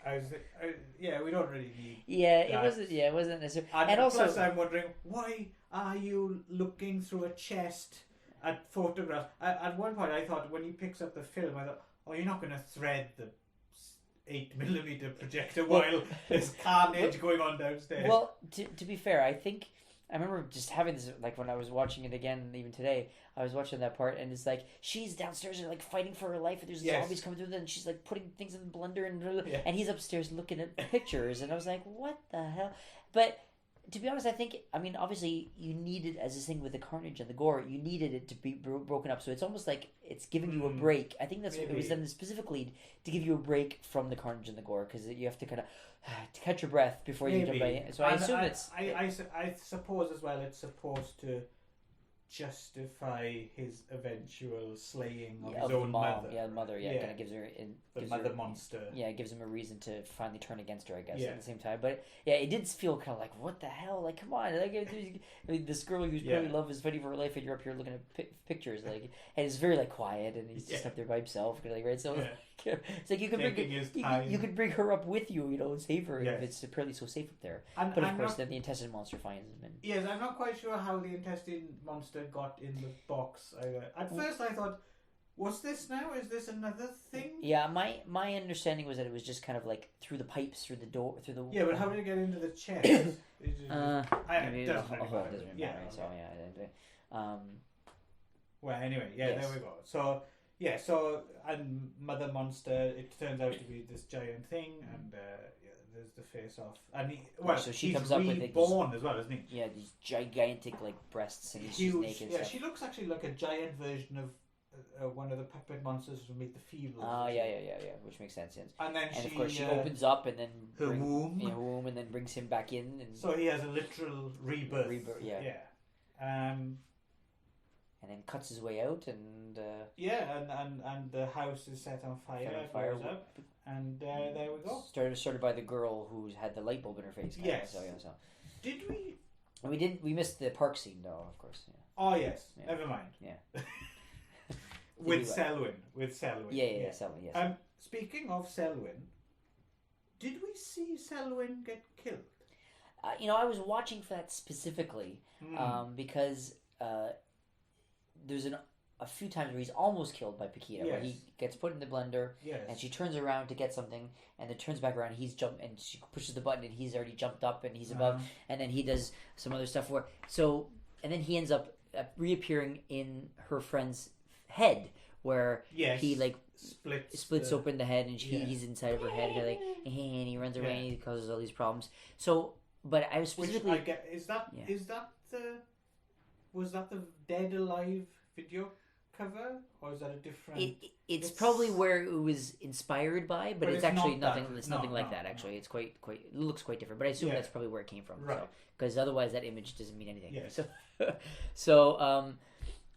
S2: we don't really need.
S1: Yeah,
S2: that.
S1: it wasn't necessary.
S2: And also, plus, I'm wondering, why are you looking through a chest at photographs? At one point, I thought when he picks up the film, I thought, oh, you're not going to thread the 8mm projector while there's carnage going on downstairs.
S1: Well, to be fair, I remember just having this, like, when I was watching it again, even today, I was watching that part, and it's like, she's downstairs, like, fighting for her life, and there's zombies coming through, and she's, like, putting things in the blender, and he's upstairs looking at pictures, and I was like, what the hell? But, to be honest, obviously, you needed, as this thing with the carnage and the gore, you needed it to be broken up, so it's almost like it's giving you a break. I think it was done specifically to give you a break from the carnage and the gore, because you have to kind of to catch your breath before you jump in. So I assume
S2: I suppose as well it's supposed to justify his eventual slaying of his own mother.
S1: Yeah, mother. Yeah, kind of gives her
S2: the mother monster.
S1: Yeah, it gives him a reason to finally turn against her, I guess. At the same time, but yeah, it did feel kind of like, what the hell? Like, come on! Like, this girl who's really love is fighting for her life, and you're up here looking at pictures, like, and it's very like quiet, and he's just up there by himself, like, right? So it's like you could bring her up with you, and save her if it's apparently so safe up there. But of course, then the intestine monster finds him. And
S2: yes, I'm not quite sure how the intestine monster got in the box either. At first, I thought, what's this now? Is this another thing?
S1: Yeah, my understanding was that it was just kind of like through the pipes, through the door, through the.
S2: Yeah, but how did it get into the chest?
S1: Maybe it doesn't matter. So
S2: well, anyway, there we go. So and Mother Monster, it turns out to be this giant thing, and there's the face off, and so she comes up with reborn as well, isn't he?
S1: Yeah, these gigantic like breasts, and she's naked.
S2: Yeah, she looks actually like a giant version of one of the puppet monsters from Meet the Feebles.
S1: Oh yeah, which makes sense.
S2: And then
S1: of course she opens up, and then
S2: her womb,
S1: and then brings him back in, and
S2: so he has a literal rebirth.
S1: And then cuts his way out, and
S2: and the house is set on fire. Goes up, and there we go.
S1: Started by the girl who had the light bulb in her face.
S2: Yes.
S1: So.
S2: Did we?
S1: We missed the park scene though, of course. Yeah.
S2: Oh yes. Yeah. Never mind.
S1: Yeah.
S2: With Selwyn.
S1: Yeah, Selwyn. Yes.
S2: Speaking of Selwyn, did we see Selwyn get killed?
S1: I was watching for that specifically because. There's a few times where he's almost killed by Paquita, where he gets put in the blender, and she turns around to get something, and then turns back around, and she pushes the button, and he's already jumped up, and he's above, and then he does some other stuff and then he ends up reappearing in her friend's head, where he like splits open the head, and he's inside of her head, and he runs away, and he causes all these problems. So, but I was specifically,
S2: which I get, was that the Dead Alive video cover, or is that a different?
S1: It's probably where it was inspired by, but it's actually nothing. It's nothing like that. Actually, it's quite. It looks quite different. But I assume that's probably where it came from.
S2: Right.
S1: Because otherwise, that image doesn't mean anything.
S2: Yes.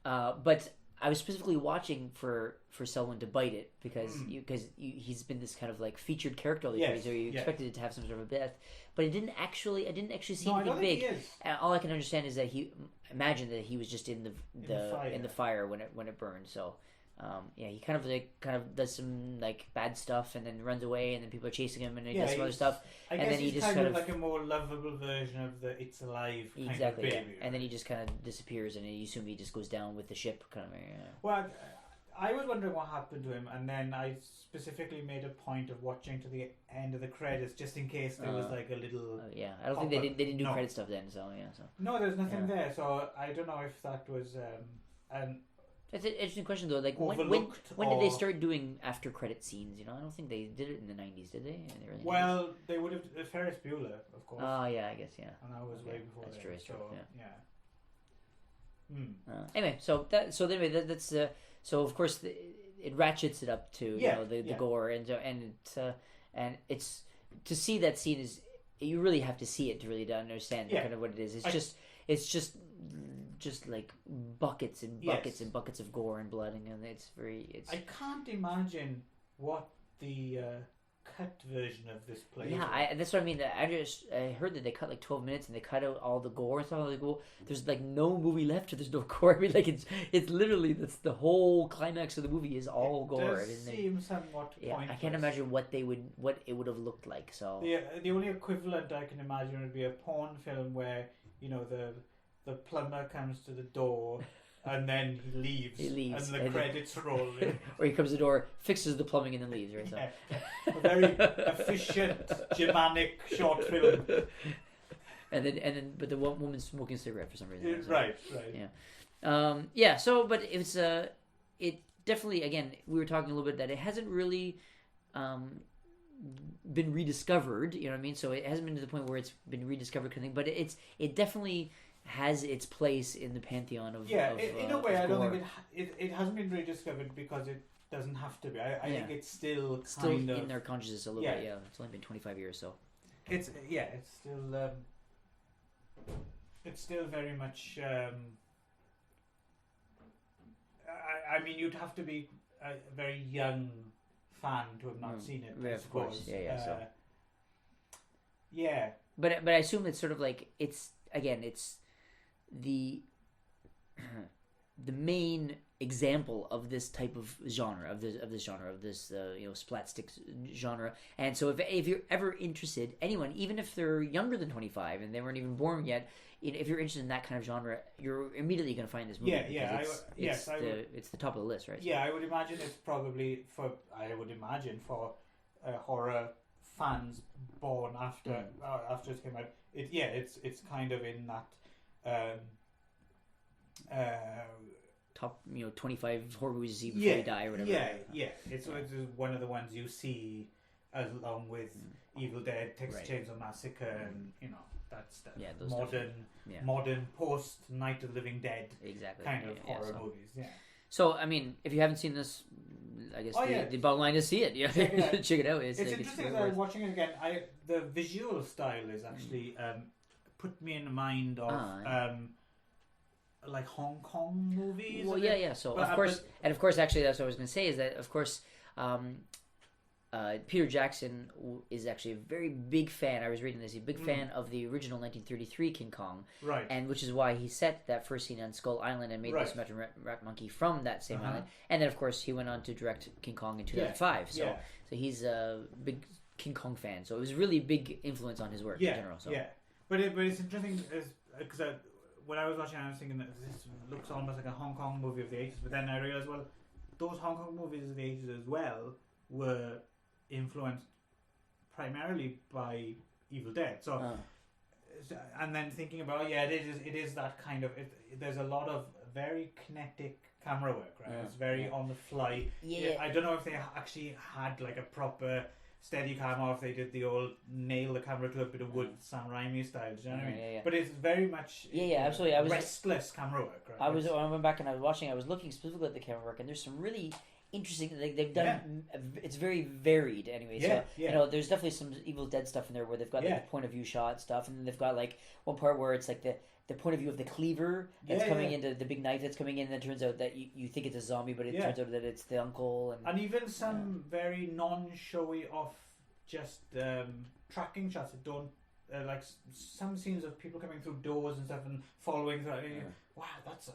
S1: But I was specifically watching for Selwyn to bite it because he's been this kind of like featured character all these days, so you expected it to have some sort of a death, but I didn't actually see anything big. All I can understand is that he imagined that he was just in the fire when it burned. So he kind of does some like bad stuff and then runs away, and then people are chasing him, and he does some other stuff.
S2: I guess he just kind of like a more lovable version of the It's Alive kind of baby.
S1: Yeah. And then he just kind of disappears, and you assume he just goes down with the ship kind of.
S2: Well, I was wondering what happened to him, and then I specifically made a point of watching to the end of the credits just in case there was like a little.
S1: I don't think they didn't do credit stuff then. So
S2: no, there's nothing there. So I don't know if that was
S1: It's an interesting question though. Like when did they start doing after credit scenes? I don't think they did it in the 90s, did they?
S2: Well, they would have Ferris Bueller, of course.
S1: Oh yeah, I guess
S2: And that was way before.
S1: That's true.
S2: So,
S1: anyway, so of course it ratchets it up to the gore, and it's to see that scene is you really have to see it to really understand kind of what it is. It's just like buckets and buckets and buckets of gore and blood, and it's.
S2: I can't imagine what the cut version of this play.
S1: Yeah, that's what I mean. I heard that they cut like 12 minutes and they cut out all the gore and stuff. Like, well, there's like no movie left. There's no gore. I mean, like it's literally that's the whole climax of the movie is all gore.
S2: It does seem somewhat pointless.
S1: I can't imagine what it would have looked like. So
S2: the only equivalent I can imagine would be a porn film where the plumber comes to the door. And then he leaves. And the credits roll in.
S1: Or he comes to the door, fixes the plumbing, and then leaves, right?
S2: Yeah. So. A very efficient, Germanic short film.
S1: But the one woman's smoking a cigarette for some reason. So,
S2: right.
S1: Yeah. So, but it's it definitely, again, we were talking a little bit that it hasn't really been rediscovered. You know what I mean? So it hasn't been to the point where it's been rediscovered, kind of thing. But it definitely has its place in the pantheon of
S2: in a way I don't think it hasn't been rediscovered because it doesn't have to be. I think it's still kind of
S1: in their consciousness a little bit. Yeah, it's only been 25 years, so
S2: it's still very much. I mean, you'd have to be a very young fan to have not seen it.
S1: Yeah, of course.
S2: Yeah.
S1: But I assume it's sort of like it's the main example of this type of genre of this splat stick genre. And so if you're ever interested, anyone, even if they're younger than 25 and they weren't even born yet, if you're interested in that kind of genre, you're immediately going to find this movie. It's the top of the list, right?
S2: Yeah, I would imagine it's probably for horror fans born after it came out. It's kind of in that
S1: top 25 horror movies you see before you die or whatever.
S2: It's one of the ones you see along with Evil Dead, Texas Chainsaw Massacre, and that's the modern post Night of the Living Dead kind of horror movies.
S1: So I mean, if you haven't seen this, I guess the bottom line is see it. Yeah, check it out. It's
S2: interesting. Watching it again, the visual style is actually put me in the mind of like Hong Kong movies.
S1: Well, yeah. So of course, actually, that's what I was going to say. Is that of course, Peter Jackson is actually a very big fan. I was reading this. He's a big fan of the original 1933 King Kong,
S2: right? And
S1: which is why he set that first scene on Skull Island and made this Symmetric Rat Monkey from that same island. And then, of course, he went on to direct King Kong in 2005. So he's a big King Kong fan. So it was a really big influence on his work in general. So.
S2: Yeah, but it's interesting because when I was watching, I was thinking that this looks almost like a Hong Kong movie of the 80s. But then I realized, well, those Hong Kong movies of the 80s as well were influenced primarily by Evil Dead. So, and then thinking about it is that kind of there's a lot of very kinetic camera work, right? It's very on the fly. I don't know if they actually had like a proper steady cam or if they did the old nail the camera to a bit of wood Sam Raimi style. Do you know what I mean? But it's very much
S1: absolutely.
S2: restless camera work, right?
S1: When I went back and I was watching, I was looking specifically at the camera work, and there's some really interesting. They've done. It's very varied, anyway. There's definitely some Evil Dead stuff in there where they've got like the point of view shot stuff, and then they've got like one part where it's like the point of view of the cleaver that's coming into the big knife that's coming in, and it turns out that you think it's a zombie, but it turns out that it's the uncle, and
S2: even some very non-showy off just tracking shots that don't like some scenes of people coming through doors and stuff and following through. Wow, that's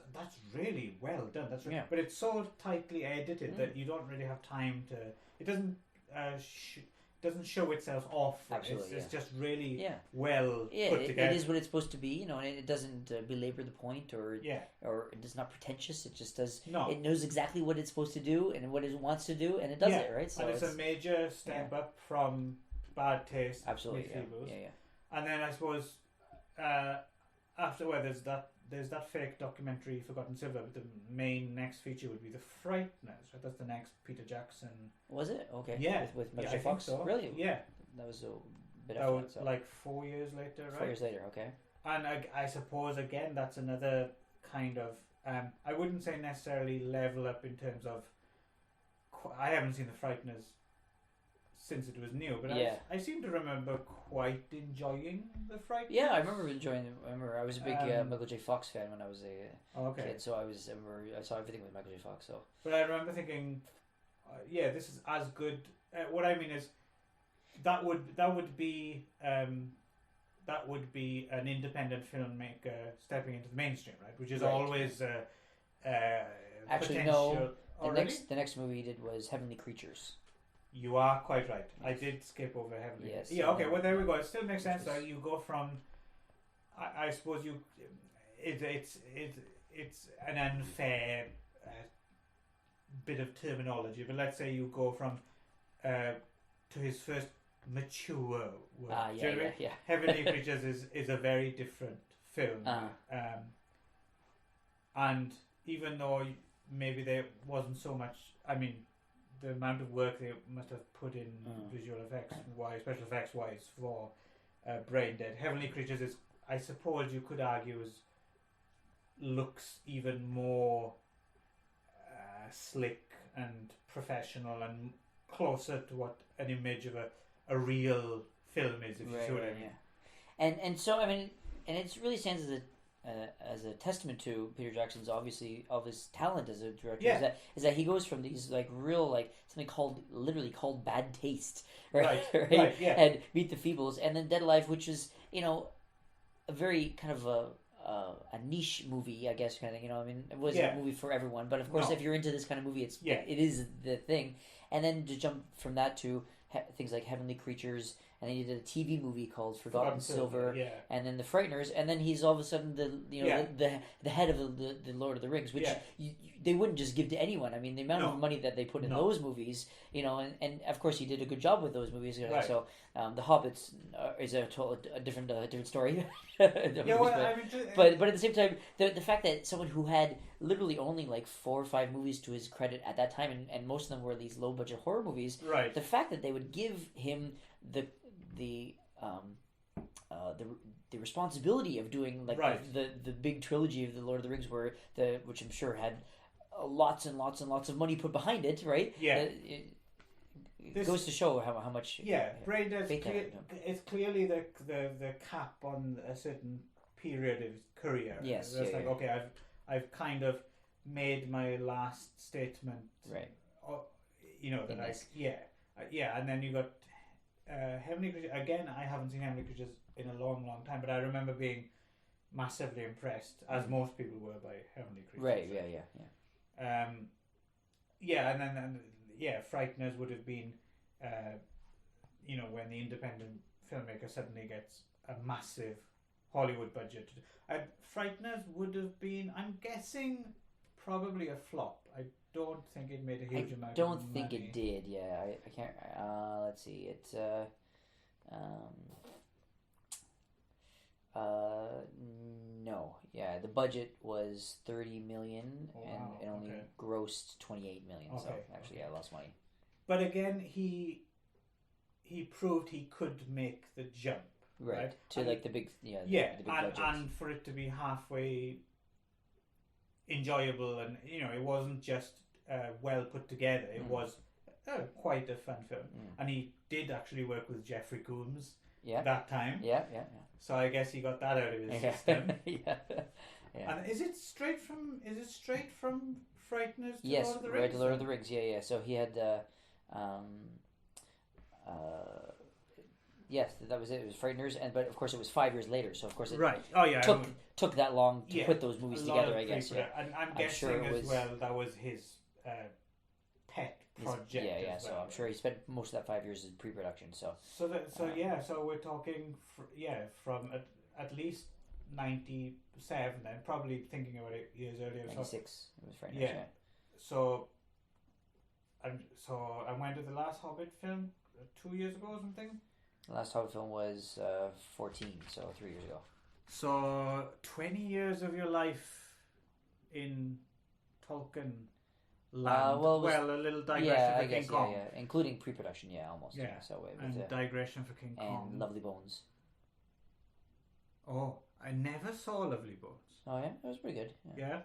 S2: really well done. That's really, but it's so tightly edited that you don't really have time to. It doesn't show itself off.
S1: Absolutely,
S2: it's just really well put together.
S1: It is what it's supposed to be, and it doesn't belabor the point or it's not pretentious. It just does. No. It knows exactly what it's supposed to do and what it wants to do, and it does it right. So
S2: and it's a major step up from Bad Taste.
S1: Absolutely,
S2: And then I suppose after there's that fake documentary Forgotten Silver, but the main next feature would be The Frighteners. Right? That's the next Peter Jackson.
S1: Was it? Okay.
S2: Yeah.
S1: With Michael J. Fox? So. Really?
S2: Yeah.
S1: That was a bit
S2: of fun. Like 4 years later, right?
S1: 4 years later, okay.
S2: And I suppose, again, that's another kind of... I wouldn't say necessarily level up in terms of... I haven't seen The Frighteners since it was new, but I seem to remember quite enjoying The Frighteners.
S1: Yeah, I remember enjoying them. I was a big Michael J. Fox fan when I was a kid, so I saw everything with Michael J. Fox. So,
S2: but I remember thinking, this is as good. What I mean is, that would be an independent filmmaker stepping into the mainstream, right? Which is always
S1: actually
S2: potential.
S1: no. The next movie he did was Heavenly Creatures.
S2: You are quite right. I did skip over Heavenly.
S1: Yes.
S2: Yeah. Okay. Well, there we go. It still makes sense. That you go from, I suppose it's an unfair bit of terminology, but let's say you go from to his first mature work.
S1: Yeah.
S2: Heavenly Creatures is a very different film, and even though maybe there wasn't so much, I mean, the amount of work they must have put in visual effects wise, special effects wise for BRAINDEAD. Heavenly Creatures is, I suppose you could argue, looks even more slick and professional and closer to what an image of a real film is, if you see what I mean.
S1: Yeah. And so I mean, and it really stands as a testament to Peter Jackson's obviously of his talent as a director. Is that he goes from these like real like something literally called Bad Taste, right?
S2: Right, yeah.
S1: And Meet the Feebles, and then Dead Alive, which is a very kind of a niche movie, I guess, kind of, I mean, it wasn't a movie for everyone, but of course, if you're into this kind of movie, it is the thing. And then to jump from that to things like Heavenly Creatures, and then he did a TV movie called Forgotten Silver, and then The Frighteners, and then he's all of a sudden the head of the Lord of the Rings, which they wouldn't just give to anyone. I mean, the amount of money that they put in those movies, and of course he did a good job with those movies.
S2: Right.
S1: So The Hobbits is a different story.
S2: But
S1: at the same time, the fact that someone who had literally only like 4 or 5 movies to his credit at that time, and most of them were these low budget horror movies,
S2: right?
S1: The fact that they would give him the responsibility of doing like the big trilogy of the Lord of the Rings, which I'm sure had lots and lots and lots of money put behind it, right?
S2: Yeah.
S1: It goes to show how much.
S2: BRAINDEAD it's clearly the cap on a certain period of his career.
S1: Yes.
S2: Okay, I've kind of made my last statement.
S1: Right.
S2: And then you got Heavenly Creatures. Again, I haven't seen Heavenly Creatures in a long, long time, but I remember being massively impressed, as most people were, by Heavenly Creatures.
S1: Right. Yeah.
S2: And then Frighteners would have been, when the independent filmmaker suddenly gets a massive Hollywood budget. Frighteners would have been, I'm guessing, probably a flop. I don't think it made a huge amount of money.
S1: I don't think it did. Yeah, I can't. Let's see. It's no. Yeah, the budget was $30 million, and it only grossed $28 million. So actually, I lost money.
S2: But again, he proved he could make the jump, right?
S1: To like the big, the big budget,
S2: and for it to be halfway enjoyable, and it wasn't just well put together. It was quite a fun film, and he did actually work with Jeffrey Combs that time.
S1: Yeah.
S2: So I guess he got that out of his system.
S1: Yeah.
S2: And is it straight from Frighteners to
S1: Yes,
S2: Lord of the Rings?
S1: Right, to Lord of the Rings. Yeah. So he had yes, that was it. It was Frighteners, but of course it was 5 years later. So of course it took that long to put those movies together. I guess. Yeah.
S2: And I'm guessing sure as well that was his pet project.
S1: Yeah. So I'm sure he spent most of that 5 years in pre-production. So
S2: we're talking from at least 97, then probably thinking about it years earlier.
S1: 96. It was Frighteners.
S2: Yeah. So I went to the last Hobbit film 2 years ago or something.
S1: The last Hobbit film was 14, so 3 years ago.
S2: So 20 years of your life in Tolkien land. A little digression for King Kong.
S1: Yeah, including pre-production, almost. Yeah. So
S2: digression for King Kong.
S1: And Lovely Bones.
S2: Oh, I never saw Lovely Bones.
S1: Oh yeah, it was pretty good.
S2: Yeah.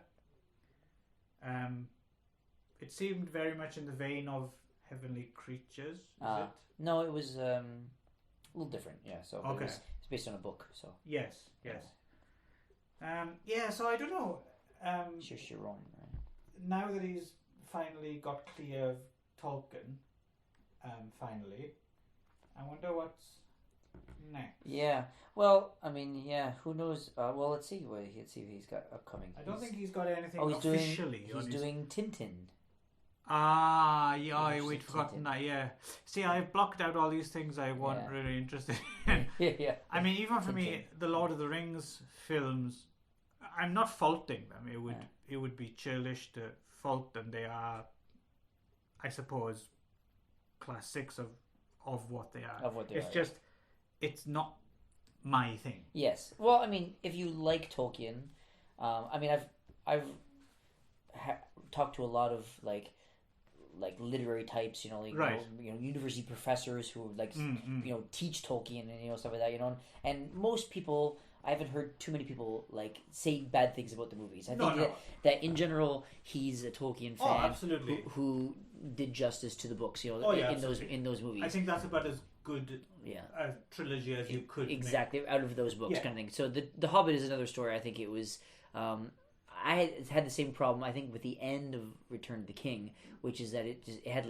S2: It seemed very much in the vein of Heavenly Creatures. Is it?
S1: No, it was a little different. Yeah. So it's based on a book. So
S2: yes. So I don't know.
S1: Chiron, right?
S2: Now that he's finally got clear of Tolkien, I wonder what's next.
S1: Yeah. Well, I mean, yeah. Who knows? Well, let's see. Let's see if he's got upcoming.
S2: I don't think he's got anything
S1: he's
S2: officially.
S1: He's doing Tintin.
S2: Ah, yeah, we'd forgotten that, yeah. See, I've blocked out all these things I wasn't really interested in.
S1: Yeah.
S2: I mean, even for me, the Lord of the Rings films, I'm not faulting them. It would be churlish to fault them. They are, I suppose, classics of what they are. It's just, it's not my thing.
S1: Yes. Well, I mean, if you like Tolkien, I mean, I've talked to a lot of like literary types, you know, university professors who teach Tolkien and stuff like that, and most people, I haven't heard too many people say bad things about the movies. I think that in general he's a Tolkien fan.
S2: Oh, absolutely.
S1: Who did justice to the books, in those movies.
S2: I think that's about as good a trilogy as you could
S1: make. Out of those books, kind of thing. So the Hobbit is another story. I think it was. I had the same problem, I think, with the end of Return of the King, which is that it had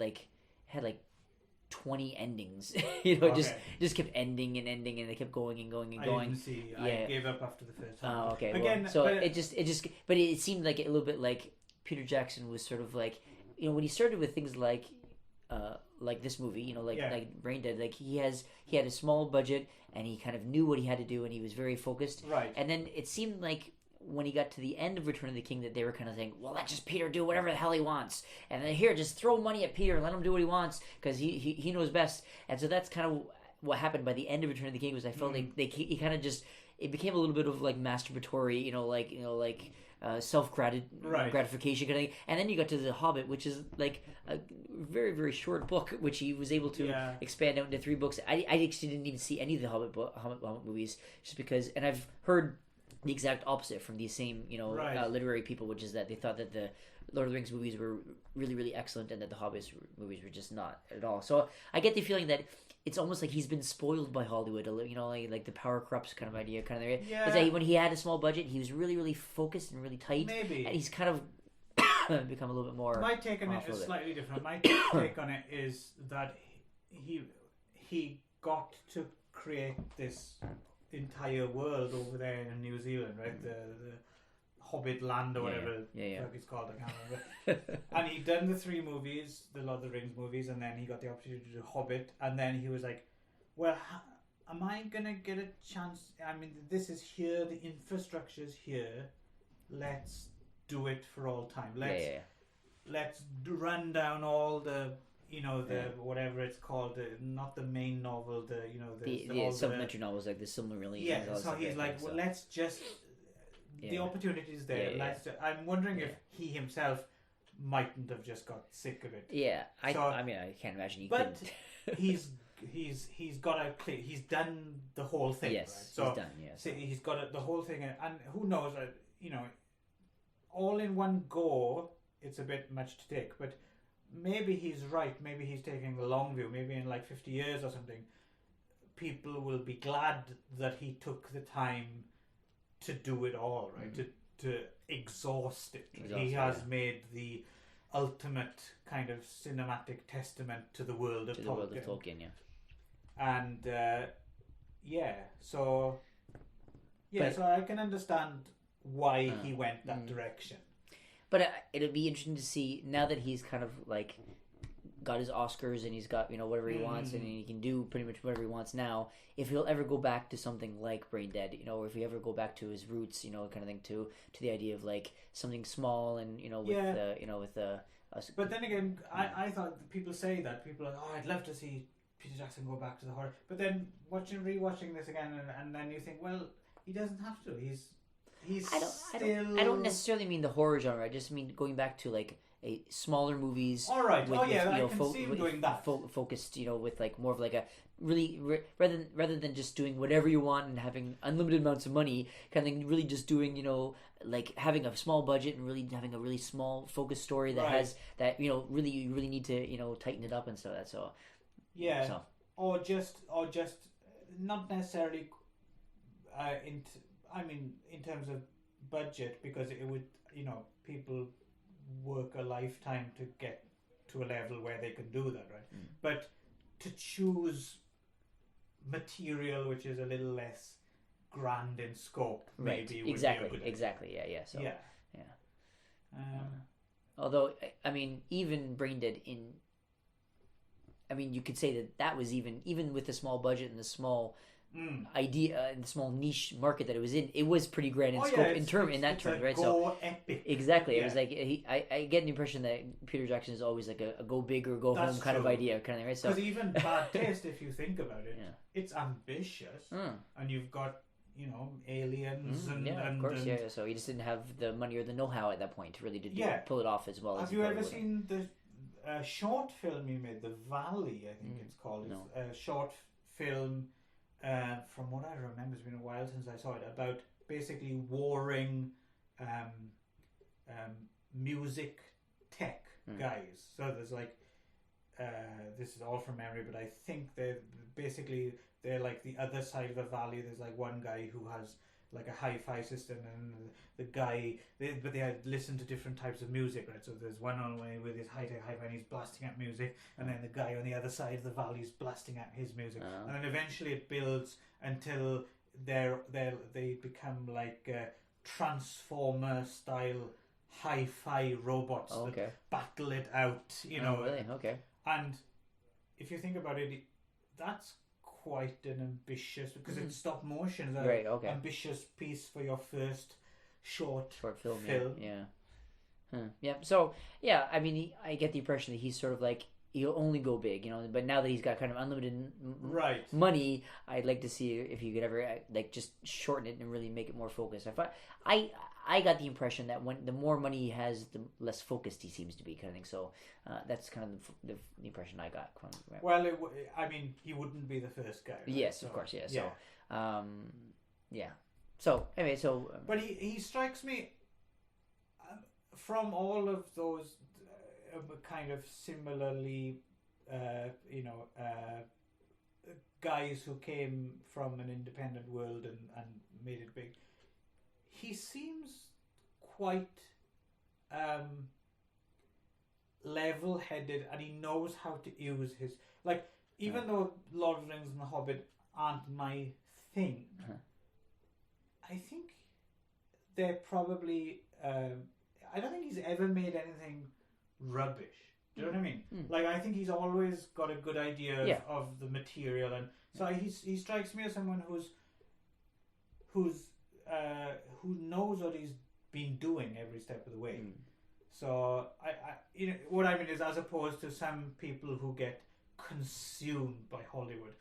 S1: 20 endings. Just kept ending and ending, and they kept going and going and going.
S2: I didn't see. I gave up after the first time.
S1: Oh, okay. Again, so but it seemed like a little bit like Peter Jackson was sort of like, when he started with things like this movie, like BRAINDEAD, he had a small budget and he kind of knew what he had to do and he was very focused.
S2: Right.
S1: And then it seemed like when he got to the end of Return of the King that they were kind of saying, well, let just Peter do whatever the hell he wants, and then here, just throw money at Peter and let him do what he wants because he knows best. And so that's kind of what happened by the end of Return of the King. Was I felt like he kind of just, it became a little bit of masturbatory, self gratification kind of thing. And then you got to the Hobbit, which is like a very, very short book, which he was able to expand out into 3 books. I actually didn't even see any of the Hobbit movies just because, and I've heard the exact opposite from these same, literary people, which is that they thought that the Lord of the Rings movies were really, really excellent and that the Hobbit movies were just not at all. So I get the feeling that it's almost like he's been spoiled by Hollywood, like the power corrupts kind of idea. Yeah. It's like when he had a small budget, he was really, really focused and really tight.
S2: Maybe.
S1: And he's kind of become a little bit more...
S2: My take on it is slightly different. My take on it is that he got to create this entire world over there in New Zealand, right? The Hobbit land or whatever it's called, I can't remember. And he'd done the 3 movies, the Lord of the Rings movies, and then he got the opportunity to do Hobbit, and then he was like, well, am I gonna get a chance? I mean, this is here, the infrastructure's here, let's do it for all time. Let's run down all the whatever it's called, not the main novel, the
S1: supplementary novels like the Silmarillion.
S2: Yeah, so he's like, well, let's just, the opportunity's there. I'm wondering if he himself mightn't have just got sick of it.
S1: Yeah, I can't imagine he couldn't.
S2: But he's got a clear, he's done the whole thing.
S1: Yes,
S2: right? So
S1: he's done. Yes,
S2: so he's got the whole thing, and who knows, all in one go, it's a bit much to take, but. Maybe he's right. Maybe he's taking the long view. Maybe in 50 years or something, people will be glad that he took the time to do it all, right? To exhaust it. He has made the ultimate kind of cinematic testament to the world of Tolkien. And so I can understand why he went that direction.
S1: But it'll be interesting to see now that he's kind of got his Oscars and he's got whatever he wants and he can do pretty much whatever he wants now. If he'll ever go back to something like BRAINDEAD, or if he ever go back to his roots, kind of thing, to the idea of something small and with
S2: But then again, I thought people say that people are like, I'd love to see Peter Jackson go back to the horror. But then rewatching this again, and then you think, well, he doesn't have to. I
S1: don't necessarily mean the horror genre. I just mean going back to a smaller movies.
S2: All right. I can see him doing that.
S1: Focused, with more of a really rather than just doing whatever you want and having unlimited amounts of money, kind of thing. Really just doing, having a small budget and really having a really small focused story that has that really you really need to tighten it up and stuff. So or just not necessarily in terms of budget, because it would, people work a lifetime to get to a level where they can do that, right? But to choose
S2: material which is a little less grand in scope, maybe.
S1: Exactly. Yeah. So
S2: yeah.
S1: Although, I mean, even Braindead you could say that was even with the small budget and the small idea and the small niche market that it was in, it was pretty grand in scope in terms, right? So
S2: epic.
S1: Exactly. It was like I get the impression that Peter Jackson is always like a go big or go home kind of idea, kind of, right? So
S2: because even Bad Taste, if you think about it, it's ambitious, and you've got aliens
S1: of course. So he just didn't have the money or the know-how at that point to really pull it off as well.
S2: Have you ever seen the short film he made, The Valley? I think it's called.
S1: No.
S2: It's a short film. From what I remember, it's been a while since I saw it. About basically warring music tech guys. So there's like this is all from memory, but I think they're like the other side of the valley. There's like one guy who has like a hi-fi system, and the guy but they listen to different types of music, right? So there's one on way with his hi-fi and he's blasting out music, and then the guy on the other side of the valley is blasting out his music, and then eventually it builds until they become like Transformer style hi-fi robots that battle it out,
S1: really? Okay.
S2: And if you think about it, that's quite an ambitious, because it's stop motion, ambitious piece for your first short film.
S1: Yeah. So I mean, I get the impression that he's sort of like, he'll only go big, but now that he's got kind of unlimited money, I'd like to see if you could ever like just shorten it and really make it more focused. I got the impression that when the more money he has, the less focused he seems to be, kind of thing. So that's kind of the impression I got.
S2: Well, I mean, he wouldn't be the first guy. Right?
S1: Yes, of course, yeah. So, So anyway,
S2: but he strikes me from all of those kind of similarly, guys who came from an independent world and made it big. He seems quite level-headed, and he knows how to use his... Like, even though Lord of the Rings and The Hobbit aren't my thing, I think they're probably... I don't think he's ever made anything rubbish. Do you know what I mean? Like, I think he's always got a good idea of the material, and so he strikes me as someone who knows what he's been doing every step of the way. So I what I mean is, as opposed to some people who get consumed by Hollywood,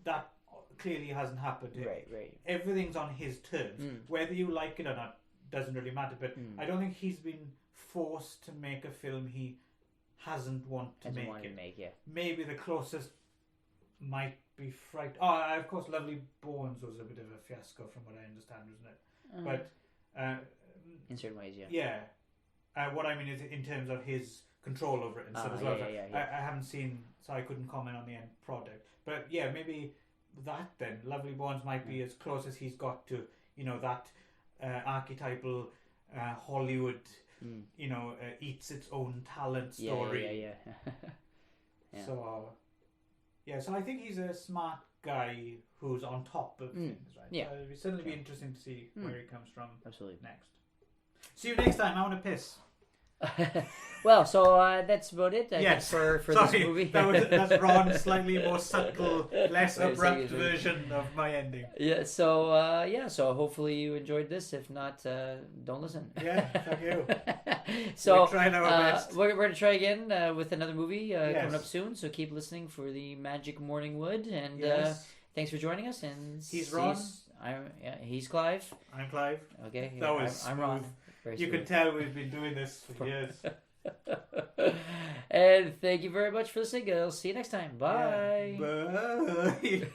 S2: that clearly hasn't happened here.
S1: Right.
S2: Everything's on his terms. Whether you like it or not doesn't really matter. But I don't think he's been forced to make a film he hasn't wanted to make. Maybe the closest might be Fright. Oh, of course, Lovely Bones was a bit of a fiasco, from what I understand, wasn't it? But
S1: in certain ways,
S2: yeah. What I mean is, in terms of his control over it and stuff as well. I haven't seen, so I couldn't comment on the end product. But yeah, maybe that then, Lovely Bones might be as close as he's got to, that archetypal Hollywood, eats its own talent story.
S1: Yeah.
S2: So I think he's a smart guy who's on top of things, right?
S1: Yeah.
S2: So it'll certainly be interesting to see where he comes from.
S1: Absolutely.
S2: Next. See you next time. I want to piss.
S1: Well, so that's about it. I think for this movie.
S2: That's Ron's slightly more subtle, less abrupt version of my ending.
S1: Yeah. So hopefully you enjoyed this. If not, don't listen.
S2: Yeah. Thank you.
S1: So
S2: we're trying our best.
S1: We're going to try again with another movie coming up soon. So keep listening for the Magic Morning Wood, and thanks for joining us. And
S2: he's Ron.
S1: He's Clive.
S2: I'm Clive.
S1: Okay.
S2: I'm
S1: Ron.
S2: You can tell we've been doing this for years.
S1: And thank you very much for listening. I'll see you next time. Bye.
S2: Yeah. Bye.